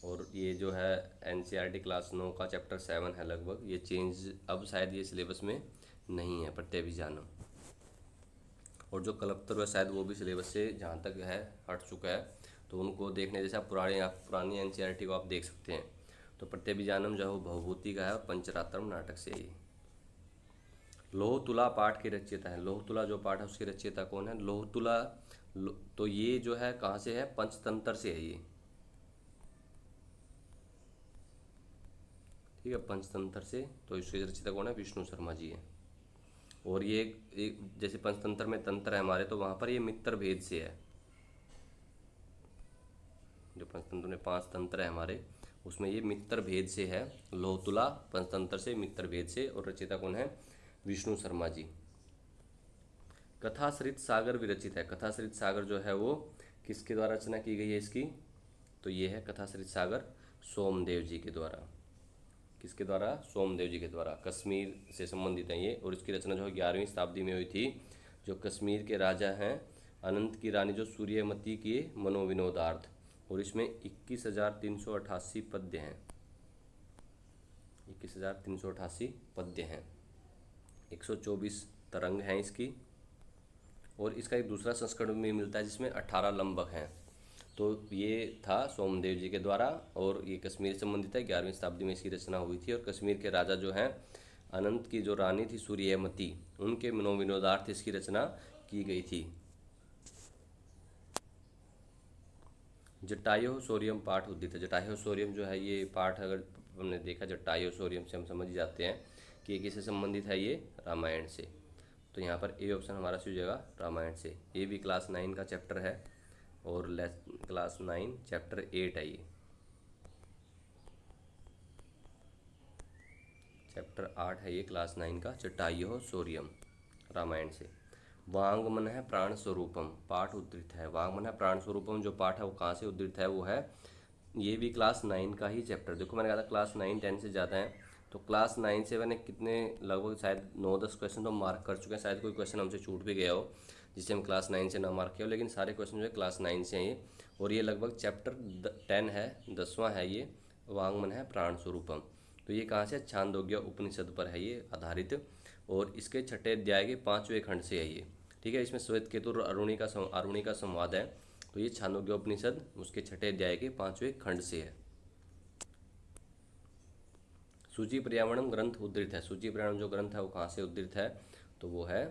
और ये जो है एनसीईआरटी क्लास 9 का चैप्टर 7 है लगभग। ये चेंज अब शायद ये सिलेबस में नहीं है, प्रत्यभिज्ञानम। और जो कलपतर है शायद वो भी सिलेबस से जहाँ तक है हट चुका है, तो उनको देखने जैसे आप पुरानी एनसीईआरटी को आप देख सकते हैं। तो प्रत्यभिज्ञानम जो है वो भवभूति का है और पंचरात्रम नाटक से ही। लोह तुला पाठ के रचयिता है। लोह तुला जो पाठ है उसके रचयिता कौन है? लोह तुला तो ये जो है कहाँ से है? पंचतंत्र से है ये, ठीक है, पंचतंत्र से। तो इसके रचयिता कौन है? विष्णु शर्मा जी है। और ये एक जैसे पंचतंत्र में तंत्र है हमारे, तो वहाँ पर ये मित्र भेद से है। जो पंचतंत्र में 5 तंत्र है हमारे, उसमें ये मित्र भेद से है। लोहतुला पंचतंत्र से, मित्र भेद से। और रचयिता कौन है? विष्णु शर्मा जी। कथाश्रित सागर विरचित है। कथाश्रित सागर जो है वो किसके द्वारा रचना की गई है इसकी? तो ये है कथाश्रित सागर सोमदेव जी के द्वारा। किसके द्वारा? सोमदेव जी के द्वारा। कश्मीर से संबंधित है ये। और इसकी रचना जो है 11वीं शताब्दी में हुई थी। जो कश्मीर के राजा हैं अनंत की रानी जो सूर्यमती के मनोविनोदार्थ। और इसमें 21,388 पद्य हैं। 21,388 पद्य हैं। 124 तरंग हैं इसकी। और इसका एक दूसरा संस्करण भी मिलता है जिसमें 18 लंबक हैं। तो ये था सोमदेव जी के द्वारा और ये कश्मीर से संबंधित है। 11वीं शताब्दी में इसकी रचना हुई थी। और कश्मीर के राजा जो हैं अनंत की जो रानी थी सूर्यमती, उनके मनोविनोदार्थ इसकी रचना की गई थी। जटायु सोरियम पाठ उद्दित है। जटायु सोरियम जो है ये पाठ अगर हमने देखा जटायु सोरियम से हम समझ जाते हैं कि ये किससे संबंधित है? ये रामायण से। तो यहाँ पर ए ऑप्शन हमारा सी हो जाएगा रामायण से। ये भी क्लास 9 का चैप्टर है और क्लास 9 चैप्टर 8 है ये। चैप्टर 8 है ये क्लास 9 का, जटायु सोरियम, रामायण से। वांगमन है प्राण स्वरूपम पाठ उद्धृत है। वांगमन है प्राण स्वरूपम जो पाठ है वो कहाँ से उद्धृत है? वो है ये भी क्लास 9 का ही चैप्टर। देखो मैंने कहा था क्लास 9 10 से ज़्यादा है, तो क्लास 9 से मैंने कितने लगभग शायद 9-10 क्वेश्चन तो मार्क कर चुके हैं। शायद कोई क्वेश्चन हमसे छूट भी गया हो जिसे हम क्लास 9 से ना मार्क किया हो, लेकिन सारे क्वेश्चन जो है क्लास 9 से हैं ये। और ये लगभग चैप्टर 10 है, 10वां है ये, वांगमन है प्राण स्वरूपम। तो ये कहाँ से? छांदोग्य उपनिषद पर है ये आधारित। और इसके छठे अध्याय के 5वें खंड से है ये, ठीक है। इसमें श्वेत केतु और अरुणी का संवाद है। तो ये छांदोग्योपनिषद उसके छठे अध्याय के 5वें खंड से है। सूची पर्यावरणम ग्रंथ उद्धृत है। सूची पर्यावरण जो ग्रंथ है वो कहाँ से उद्धृत है? तो वो है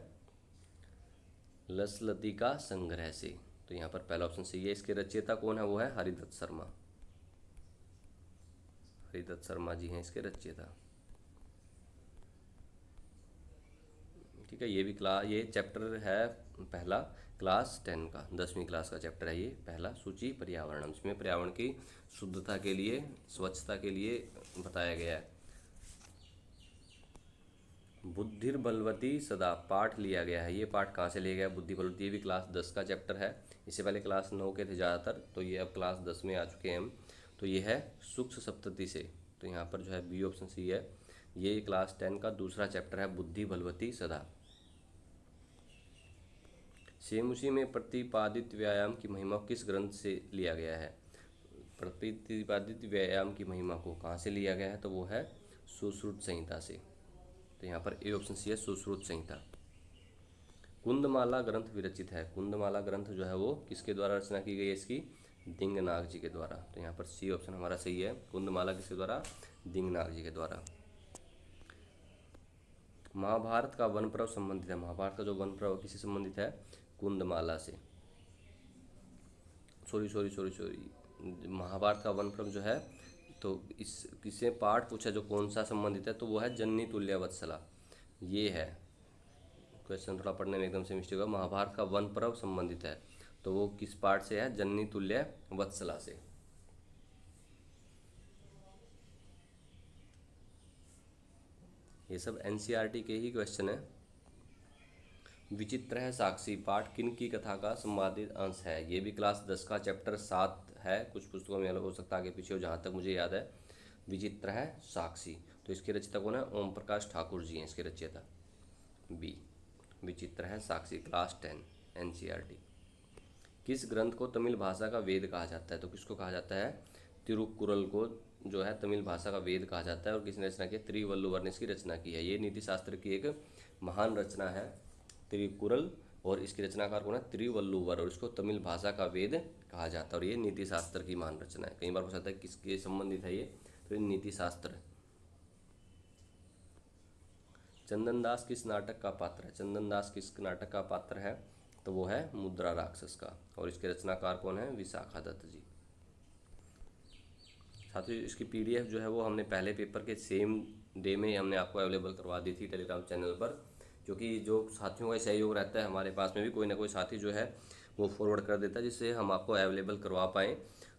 लसलती का संग्रह से। तो यहाँ पर पहला ऑप्शन सही है। इसके रचयिता कौन है? वो है हरिदत्त शर्मा। हरिदत्त शर्मा जी हैं इसके रचयिता, ठीक है। ये भी ये चैप्टर है पहला क्लास 10 का, 10वीं क्लास का चैप्टर है ये पहला, सूची पर्यावरणम। इसमें पर्यावरण की शुद्धता के लिए, स्वच्छता के लिए बताया गया है। बुद्धिर बलवती सदा पाठ लिया गया है। ये पाठ कहाँ से लिया गया? बुद्धि बलवती। ये भी क्लास 10 का चैप्टर है। इससे पहले क्लास 9 के थे ज़्यादातर, तो ये अब क्लास 10 में आ चुके हैं हम। तो ये है सूक्ष्म सप्तति से। तो यहाँ पर जो है बी ऑप्शन सी है। ये क्लास 10 का दूसरा चैप्टर है, बुद्धि बलवती सदा। सेम उसी में प्रतिपादित व्यायाम की महिमा किस ग्रंथ से लिया गया है? प्रतिपादित व्यायाम की महिमा को कहाँ से लिया गया है? तो वो है सुश्रुत संहिता से। तो यहाँ पर ए ऑप्शन सी है, सुश्रुत संहिता। कुंदमाला ग्रंथ विरचित है। कुंदमाला ग्रंथ जो है वो किसके द्वारा रचना की गई है इसकी? दिंगनाग जी के द्वारा। तो यहाँ पर सी ऑप्शन हमारा सही है। कुंदमाला किसके द्वारा? दिंगनाग जी के द्वारा। महाभारत का वन पर्व संबंधित है। महाभारत का जो वन पर्व किससे संबंधित है? कुंदमाला से। सॉरी, महाभारत का वन पर्व जो है तो किससे पाठ पूछा जो कौन सा संबंधित है? तो वो है जननी तुल्य वत्सला। ये है क्वेश्चन, थोड़ा पढ़ने में एकदम से मिस्टेक हुआ। महाभारत का वन पर्व संबंधित है तो वो किस पाठ से है? जननी तुल्य वत्सला से। ये सब एनसीईआरटी के ही क्वेश्चन है। विचित्र है साक्षी पाठ किन की कथा का संवादित अंश है? ये भी क्लास 10 का चैप्टर 7 है। कुछ पुस्तकों में अलग हो सकता है, आगे पीछे हो, जहाँ तक मुझे याद है। विचित्र है साक्षी, तो इसके रचयिता कौन है? ओम प्रकाश ठाकुर जी हैं इसके रचयिता, बी। विचित्र है साक्षी, क्लास 10 एनसीईआरटी। किस ग्रंथ को तमिल भाषा का वेद कहा जाता है? तो किसको कहा जाता है? तिरुकुरल को जो है तमिल भाषा का वेद कहा जाता है। और किसने रचना की? त्रिवल्लुवर ने इसकी रचना की है। ये नीति शास्त्र की एक महान रचना है तिरुकुरल, और इसकी रचनाकार कौन है? त्रिवल्लुवर, और इसको तमिल भाषा का वेद कहा जाता है। और ये नीति शास्त्र की महान रचना है। कई बार पूछा जाता है किसके संबंधित है ये, तो ये नीति शास्त्र। चंदन दास किस नाटक का पात्र है? चंदन दास किस नाटक का पात्र है? तो वो है मुद्रा राक्षस का, और इसके रचनाकार कौन है? विशाखा दत्त जी। साथ ही इसकी पीडीएफ जो है वो हमने पहले पेपर के सेम डे में ही हमने आपको अवेलेबल करवा दी थी टेलीग्राम चैनल पर, क्योंकि जो साथियों का सहयोग रहता है, हमारे पास में भी कोई ना कोई साथी जो है वो फॉरवर्ड कर देता है जिससे हम आपको अवेलेबल करवा पाएँ।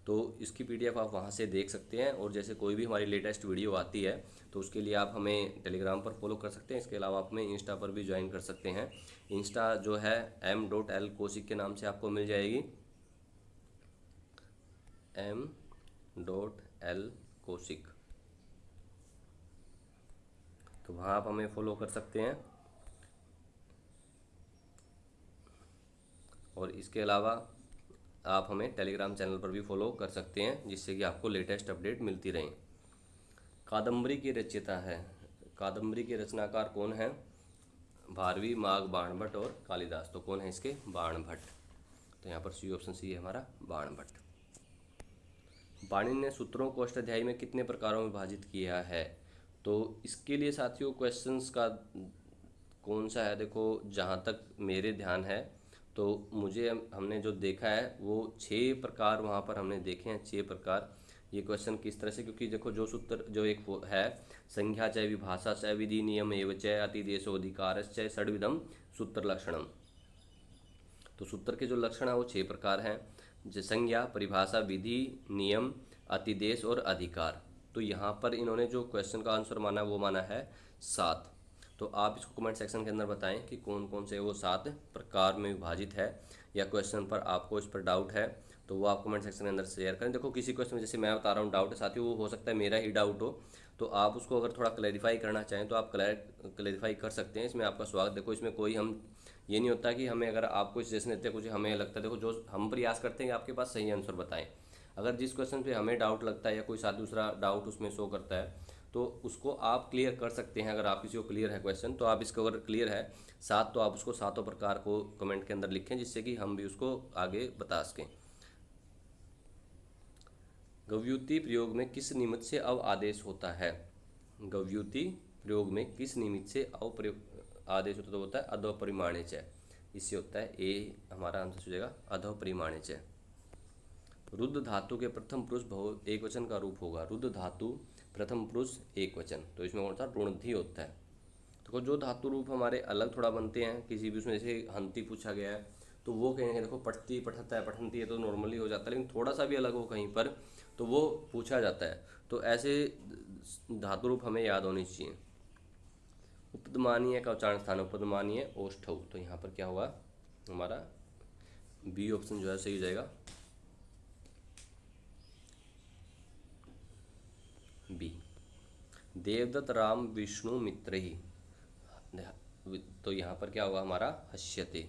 तो इसकी पीडीएफ आप वहाँ से देख सकते हैं। और जैसे कोई भी हमारी लेटेस्ट वीडियो आती है तो उसके लिए आप हमें टेलीग्राम पर फॉलो कर सकते हैं। इसके अलावा आप हमें इंस्टा पर भी ज्वाइन कर सकते हैं। इंस्टा जो है m.l कौशिक के नाम से आपको मिल जाएगी, m.l कौशिक। तो वहाँ आप हमें फॉलो कर सकते हैं। और इसके अलावा आप हमें टेलीग्राम चैनल पर भी फॉलो कर सकते हैं, जिससे कि आपको लेटेस्ट अपडेट मिलती रहे। कादम्बरी की रचयिता है, कादम्बरी के रचनाकार कौन है? भारवी, माघ, बाणभट्ट और कालिदास। तो कौन है इसके? बाणभट्ट। तो यहाँ पर सी ऑप्शन सी है हमारा, बाणभट्ट। पाणिनि ने सूत्रों को अष्टाध्यायी में कितने प्रकारों में विभाजित किया है? तो इसके लिए साथियों क्वेश्चंस का कौन सा है? देखो, जहाँ तक मेरे ध्यान है तो मुझे हमने जो देखा है वो 6 प्रकार वहाँ पर हमने देखे हैं, 6 प्रकार। ये क्वेश्चन किस तरह से, क्योंकि देखो जो सूत्र जो एक है, संज्ञा च विभाषा च विधि नियम एवं च अतिदेशोधिकारश्च षड्विधम सूत्र लक्षणम। तो सूत्र के जो लक्षण है वो 6 प्रकार हैं, जैसे संज्ञा, परिभाषा, विधि, नियम, अतिदेश और अधिकार। तो यहाँ पर इन्होंने जो क्वेश्चन का आंसर माना वो माना है 7। तो आप इसको कमेंट सेक्शन के अंदर बताएं कि कौन कौन से वो 7 प्रकार में विभाजित है, या क्वेश्चन पर आपको इस पर डाउट है तो वो आप कमेंट सेक्शन के अंदर शेयर करें। देखो, किसी क्वेश्चन में जैसे मैं बता रहा हूँ डाउट है साथियों, वो हो सकता है मेरा ही डाउट हो, तो आप उसको अगर थोड़ा क्लैरिफाई करना चाहें तो आप क्लैरिफाई कर सकते हैं। इसमें आपका स्वागत। देखो, इसमें कोई हम ये नहीं होता कि हमें अगर आपको सजेशन देते हैं कुछ हमें लगता है, देखो जो हम प्रयास करते हैं कि आपके पास सही आंसर बताएं। अगर जिस क्वेश्चन पे हमें डाउट लगता है या कोई साथ दूसरा डाउट उसमें शो करता है तो उसको आप क्लियर कर सकते हैं। अगर आप किसी को क्लियर है क्वेश्चन तो आप इसको अगर क्लियर है 7 तो आप उसको 7 प्रकार को कमेंट के अंदर लिखें, जिससे कि हम भी उसको आगे बता सकें। गव्युति प्रयोग में किस निमित्त से अव आदेश होता है? गव्युति प्रयोग में किस निमित्त से अव आदेश होता, तो होता है अधो परिमाणे च। इससे होता है ए हमारा आंसर हो जाएगा अधो परिमाणे च। रुद्ध धातु के प्रथम पुरुष बहु एक वचन का रूप होगा। रुद्ध धातु प्रथम पुरुष एक वचन, तो इसमें कौन सा? रुणद्धि होता है। तो जो धातु रूप हमारे अलग थोड़ा बनते हैं किसी भी उसमें, जैसे हंती पूछा गया है तो वो कहेंगे देखो पठती, पठता है, पठंती है तो नॉर्मली हो जाता है, लेकिन थोड़ा सा भी अलग हो कहीं पर तो वो पूछा जाता है। तो ऐसे धातु रूप हमें याद होनी चाहिए। उपदमानीय का उच्चारण स्थान, उपदमानीय ओष्ठौ। तो यहाँ पर क्या होगा हमारा? बी ऑप्शन जो है सही हो जाएगा, बी। देवदत्त राम विष्णु मित्र ही, तो यहाँ पर क्या होगा हमारा? हष्यते।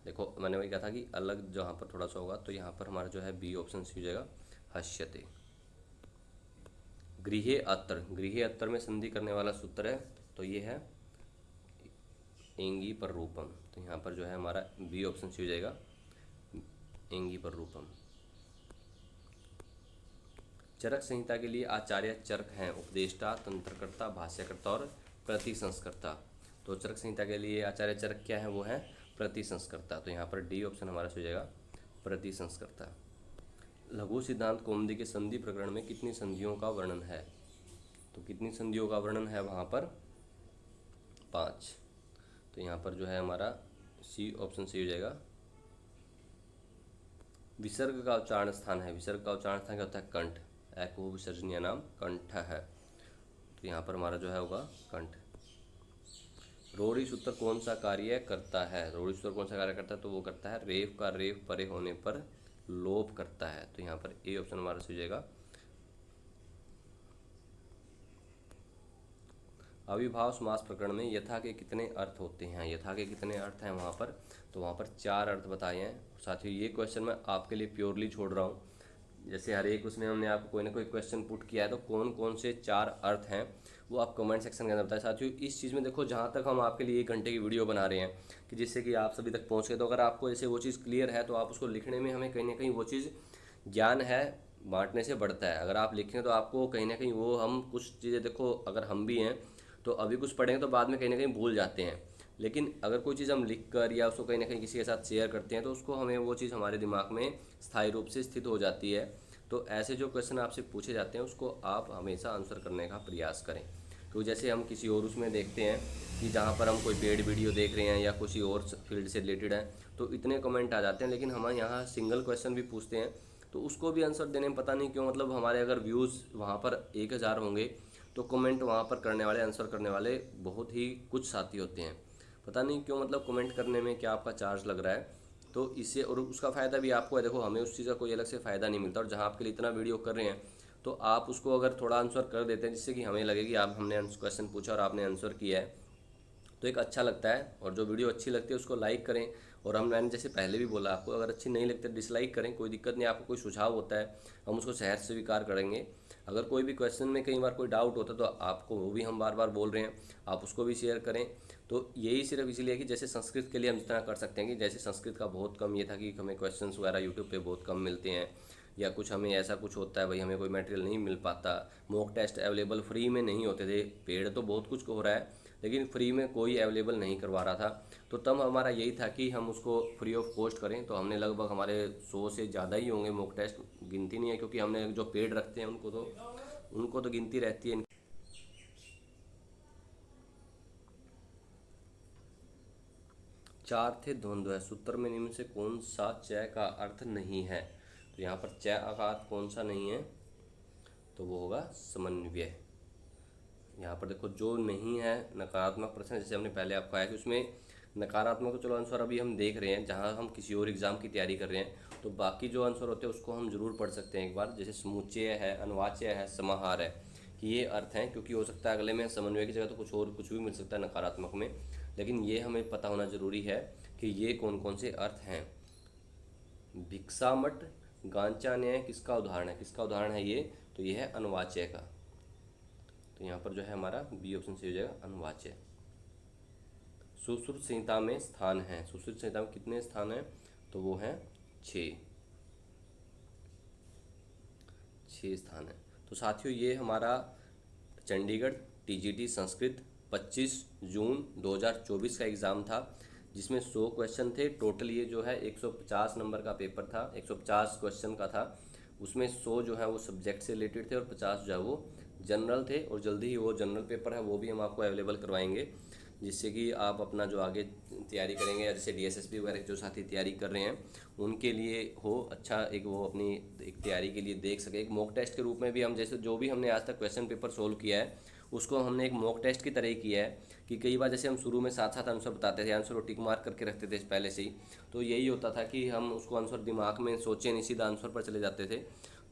देखो मैंने वही कहा था कि अलग जहाँ पर थोड़ा सा होगा, तो यहाँ पर हमारा जो है बी ऑप्शन सही हो जाएगा, हष्यते। गृहे अत्र, गृहे अत्र में संधि करने वाला सूत्र है तो ये है एंगी पर रूपम। तो यहाँ पर जो है हमारा बी ऑप्शन सही हो जाएगा, एंगी पर रूपम। चरक संहिता के लिए आचार्य चरक हैं उपदेष्टा, तंत्रकर्ता, भाष्यकर्ता और प्रतिसंस्कर्ता। तो चरक संहिता के लिए आचार्य चरक क्या है? वो है प्रतिसंस्कर्ता। तो यहाँ पर डी ऑप्शन हमारा सही हो जाएगा, प्रतिसंस्कर्ता। लघु सिद्धांत कौमुदी के संधि प्रकरण में कितनी संधियों का वर्णन है? तो कितनी संधियों का वर्णन है वहाँ पर? 5। तो यहाँ पर जो है हमारा सी ऑप्शन सही हो जाएगा। विसर्ग का उच्चारण स्थान है, विसर्ग का उच्चारण स्थान क्या होता है? कंठ। एको विसर्जनीय नाम कंठ है, तो यहाँ पर हमारा जो है होगा कंठ। रोड़ी सूत्र कौन सा कार्य करता है? रोड़ी सूत्र कौन सा कार्य करता है? तो वो करता है रेफ का रेफ परे होने पर लोप करता है। तो यहाँ पर ए ऑप्शन हमारा सही हो जाएगा। अविभाव समास प्रकरण में यथा के कितने अर्थ होते हैं, यथा के कितने अर्थ हैं वहाँ पर, तो वहाँ पर 4 अर्थ बताए हैं। साथियों ये क्वेश्चन मैं आपके लिए प्योरली छोड़ रहा हूँ, जैसे हर एक उसमें हमने आपको कोई ना कोई क्वेश्चन पुट किया है, तो कौन कौन से 4 अर्थ हैं वो आप कमेंट सेक्शन के अंदर बताएं। साथियों इस चीज़ में देखो, जहाँ तक हम आपके लिए 1 घंटे की वीडियो बना रहे हैं कि जिससे कि आप सभी तक पहुँच गए, तो अगर आपको ऐसे वो चीज़ क्लियर है तो आप उसको लिखने में हमें कहीं ना कहीं वो चीज़ ज्ञान है बांटने से बढ़ता है। अगर आप लिखें तो आपको कहीं ना कहीं वो, हम कुछ चीज़ें देखो, अगर हम भी हैं तो अभी कुछ पढ़ेंगे तो बाद में कहीं ना कहीं भूल जाते हैं, लेकिन अगर कोई चीज़ हम लिख कर या उसको कहीं ना कहीं किसी के साथ शेयर करते हैं तो उसको हमें वो चीज़ हमारे दिमाग में स्थायी रूप से स्थित हो जाती है। तो ऐसे जो क्वेश्चन आपसे पूछे जाते हैं उसको आप हमेशा आंसर करने का प्रयास करें। तो जैसे हम किसी और उसमें देखते हैं कि जहाँ पर हम कोई पेड वीडियो देख रहे हैं या किसी और फील्ड से रिलेटेड है, तो इतने कमेंट आ जाते हैं, लेकिन हम यहाँ सिंगल क्वेश्चन भी पूछते हैं तो उसको भी आंसर देने में पता नहीं क्यों, मतलब हमारे अगर व्यूज़ वहाँ पर 1000 होंगे तो कमेंट वहाँ पर करने वाले, आंसर करने वाले बहुत ही कुछ साथी होते हैं। पता नहीं क्यों, मतलब कमेंट करने में क्या आपका चार्ज लग रहा है। तो इससे, और उसका फ़ायदा भी आपको है, देखो हमें उस चीज़ का कोई अलग से फ़ायदा नहीं मिलता, और जहाँ आपके लिए इतना वीडियो कर रहे हैं तो आप उसको अगर थोड़ा आंसर कर देते हैं जिससे कि हमें लगे कि आप, हमने क्वेश्चन पूछा और आपने आंसर किया है, तो एक अच्छा लगता है। और जो वीडियो अच्छी लगती है उसको लाइक करें, और मैंने जैसे पहले भी बोला आपको, अगर अच्छी नहीं लगती डिसलाइक करें, कोई दिक्कत नहीं। आपको कोई सुझाव होता है हम उसको सहर्ष स्वीकार करेंगे। अगर कोई भी क्वेश्चन में कई बार कोई डाउट होता है तो आपको वो भी हम बार बार बोल रहे हैं, आप उसको भी शेयर करें। तो यही सिर्फ इसीलिए कि जैसे संस्कृत के लिए हम जितना कर सकते हैं, कि जैसे संस्कृत का बहुत कम ये था कि हमें क्वेश्चंस वगैरह यूट्यूब पे बहुत कम मिलते हैं, या कुछ हमें ऐसा कुछ होता है भाई हमें कोई मटेरियल नहीं मिल पाता, मॉक टेस्ट अवेलेबल फ्री में नहीं होते थे, पेड तो बहुत कुछ हो रहा है लेकिन फ्री में कोई अवेलेबल नहीं करवा रहा था। तो तब हमारा यही था कि हम उसको फ्री ऑफ कॉस्ट करें, तो हमने लगभग हमारे 100 से ज़्यादा ही होंगे मॉक टेस्ट, गिनती नहीं है, क्योंकि हमने जो पेड रखते हैं उनको तो गिनती रहती है। 4 थे द्वंद्व है, सूत्र में निम्न से कौन सा चय का अर्थ नहीं है, तो यहाँ पर चय का अर्थ कौन सा नहीं है, तो वो होगा समन्वय। यहाँ पर देखो जो नहीं है नकारात्मक प्रश्न, जैसे हमने पहले आपको आया कि उसमें नकारात्मक, तो चलो आंसर अभी हम देख रहे हैं जहाँ हम किसी और एग्ज़ाम की तैयारी कर रहे हैं, तो बाकी जो आंसर होते हैं उसको हम जरूर पढ़ सकते हैं एक बार। जैसे समुच्चय है, अनवाच्य है, समाहार है, कि ये अर्थ हैं, क्योंकि हो सकता है अगले में समन्वय की जगह तो कुछ और कुछ भी मिल सकता है नकारात्मक में, लेकिन ये हमें पता होना जरूरी है कि ये कौन कौन से अर्थ हैं। भिक्षामठ गांचा न्याय किसका उदाहरण है, किसका उदाहरण है ये, तो ये है अनवाच्य का। तो यहाँ पर जो है हमारा बी ऑप्शन सही हो जाएगा, अनवाच्य। सुश्रुत संहिता में स्थान है, सुश्रुत संहिता में कितने स्थान हैं, तो वो हैं 6 स्थान है। तो साथियों ये हमारा चंडीगढ़ टीजीटी संस्कृत 25 जून 2024 का एग्ज़ाम था, जिसमें 100 क्वेश्चन थे टोटल। ये जो है 150 नंबर का पेपर था, 150 क्वेश्चन का था, उसमें 100 जो है वो सब्जेक्ट से रिलेटेड थे और 50 जो है वो जनरल थे। और जल्दी ही वो जनरल पेपर है वो भी हम आपको अवेलेबल करवाएंगे, जिससे कि आप अपना जो आगे तैयारी करेंगे, या जैसे डीएसएसबी वगैरह जो साथी तैयारी कर रहे हैं उनके लिए हो अच्छा, एक वो अपनी एक तैयारी के लिए देख सके। एक मॉक टेस्ट के रूप में भी हम, जैसे जो भी हमने आज तक क्वेश्चन पेपर सोल्व किया है उसको हमने एक मॉक टेस्ट की तरह ही किया है, कि कई बार जैसे हम शुरू में 7 आंसर बताते थे, आंसर को टिक मार्क करके रखते थे पहले से ही, तो यही होता था कि हम उसको आंसर दिमाग में सोचे नहीं, सीधा आंसर पर चले जाते थे।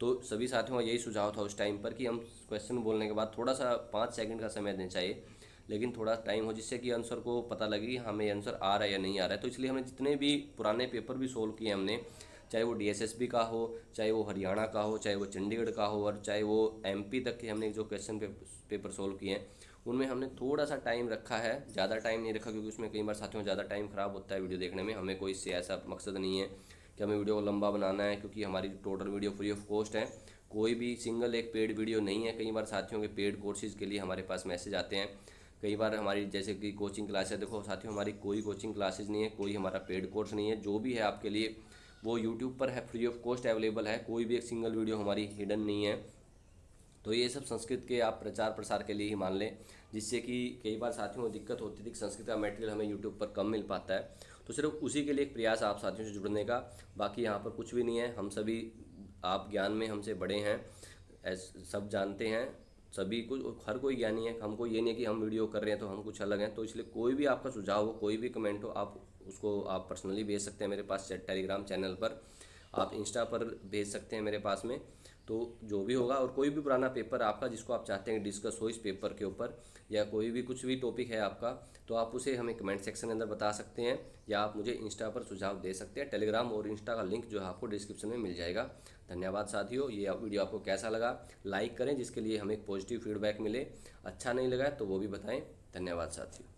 तो सभी साथियों का यही सुझाव था उस टाइम पर कि हम क्वेश्चन बोलने के बाद थोड़ा सा 5 सेकंड का समय देना चाहिए, लेकिन थोड़ा टाइम हो जिससे कि आंसर को पता लगे कि हमें आंसर आ रहा है या नहीं आ रहा है। तो इसलिए हमने जितने भी पुराने पेपर भी सोल्व किए हमने, चाहे वो डीएसएसबी का हो, चाहे वो हरियाणा का हो, चाहे वो चंडीगढ़ का हो, और चाहे वो एमपी तक के हमने जो क्वेश्चन पेपर सोल्व किए हैं उनमें हमने थोड़ा सा टाइम रखा है, ज़्यादा टाइम नहीं रखा, क्योंकि उसमें कई बार साथियों ज़्यादा टाइम ख़राब होता है वीडियो देखने में। हमें कोई इससे ऐसा मकसद नहीं है कि हमें वीडियो को लंबा बनाना है, क्योंकि हमारी total video free of cost है, कोई भी सिंगल एक पेड वीडियो नहीं है। कई बार साथियों के पेड कोर्सेज़ के लिए हमारे पास मैसेज आते हैं, कई बार हमारी जैसे कि कोचिंग क्लास है, देखो साथियों हमारी कोई कोचिंग क्लासेज नहीं है, कोई हमारा पेड कोर्स नहीं है, जो भी है आपके लिए वो यूट्यूब पर है, फ्री ऑफ कॉस्ट अवेलेबल है, कोई भी एक सिंगल वीडियो हमारी हिडन नहीं है। तो ये सब संस्कृत के आप प्रचार प्रसार के लिए ही मान लें, जिससे कि कई बार साथियों को दिक्कत होती थी कि संस्कृत का मटेरियल हमें यूट्यूब पर कम मिल पाता है, तो सिर्फ उसी के लिए एक प्रयास आप साथियों से जुड़ने का, बाकी यहाँ पर कुछ भी नहीं है। हम सभी, आप ज्ञान में हमसे बड़े हैं, सब जानते हैं, सभी कुछ, हर कोई ज्ञानी है। हमको ये नहीं है कि हम वीडियो कर रहे हैं तो हम कुछ अलग हैं। तो इसलिए कोई भी आपका सुझाव हो, कोई भी कमेंट हो, आप उसको आप पर्सनली भेज सकते हैं मेरे पास टेलीग्राम चैनल पर, आप इंस्टा पर भेज सकते हैं मेरे पास में। तो जो भी होगा, और कोई भी पुराना पेपर आपका जिसको आप चाहते हैं डिस्कस हो इस पेपर के ऊपर, या कोई भी कुछ भी टॉपिक है आपका, तो आप उसे हमें कमेंट सेक्शन के अंदर बता सकते हैं, या आप मुझे इंस्टा पर सुझाव दे सकते हैं। टेलीग्राम और इंस्टा का लिंक जो है आपको डिस्क्रिप्शन में मिल जाएगा। धन्यवाद साथियों। ये वीडियो आपको कैसा लगा, लाइक करें जिसके लिए हमें एक पॉजिटिव फीडबैक मिले। अच्छा नहीं लगा तो वो भी बताएं। धन्यवाद साथियों।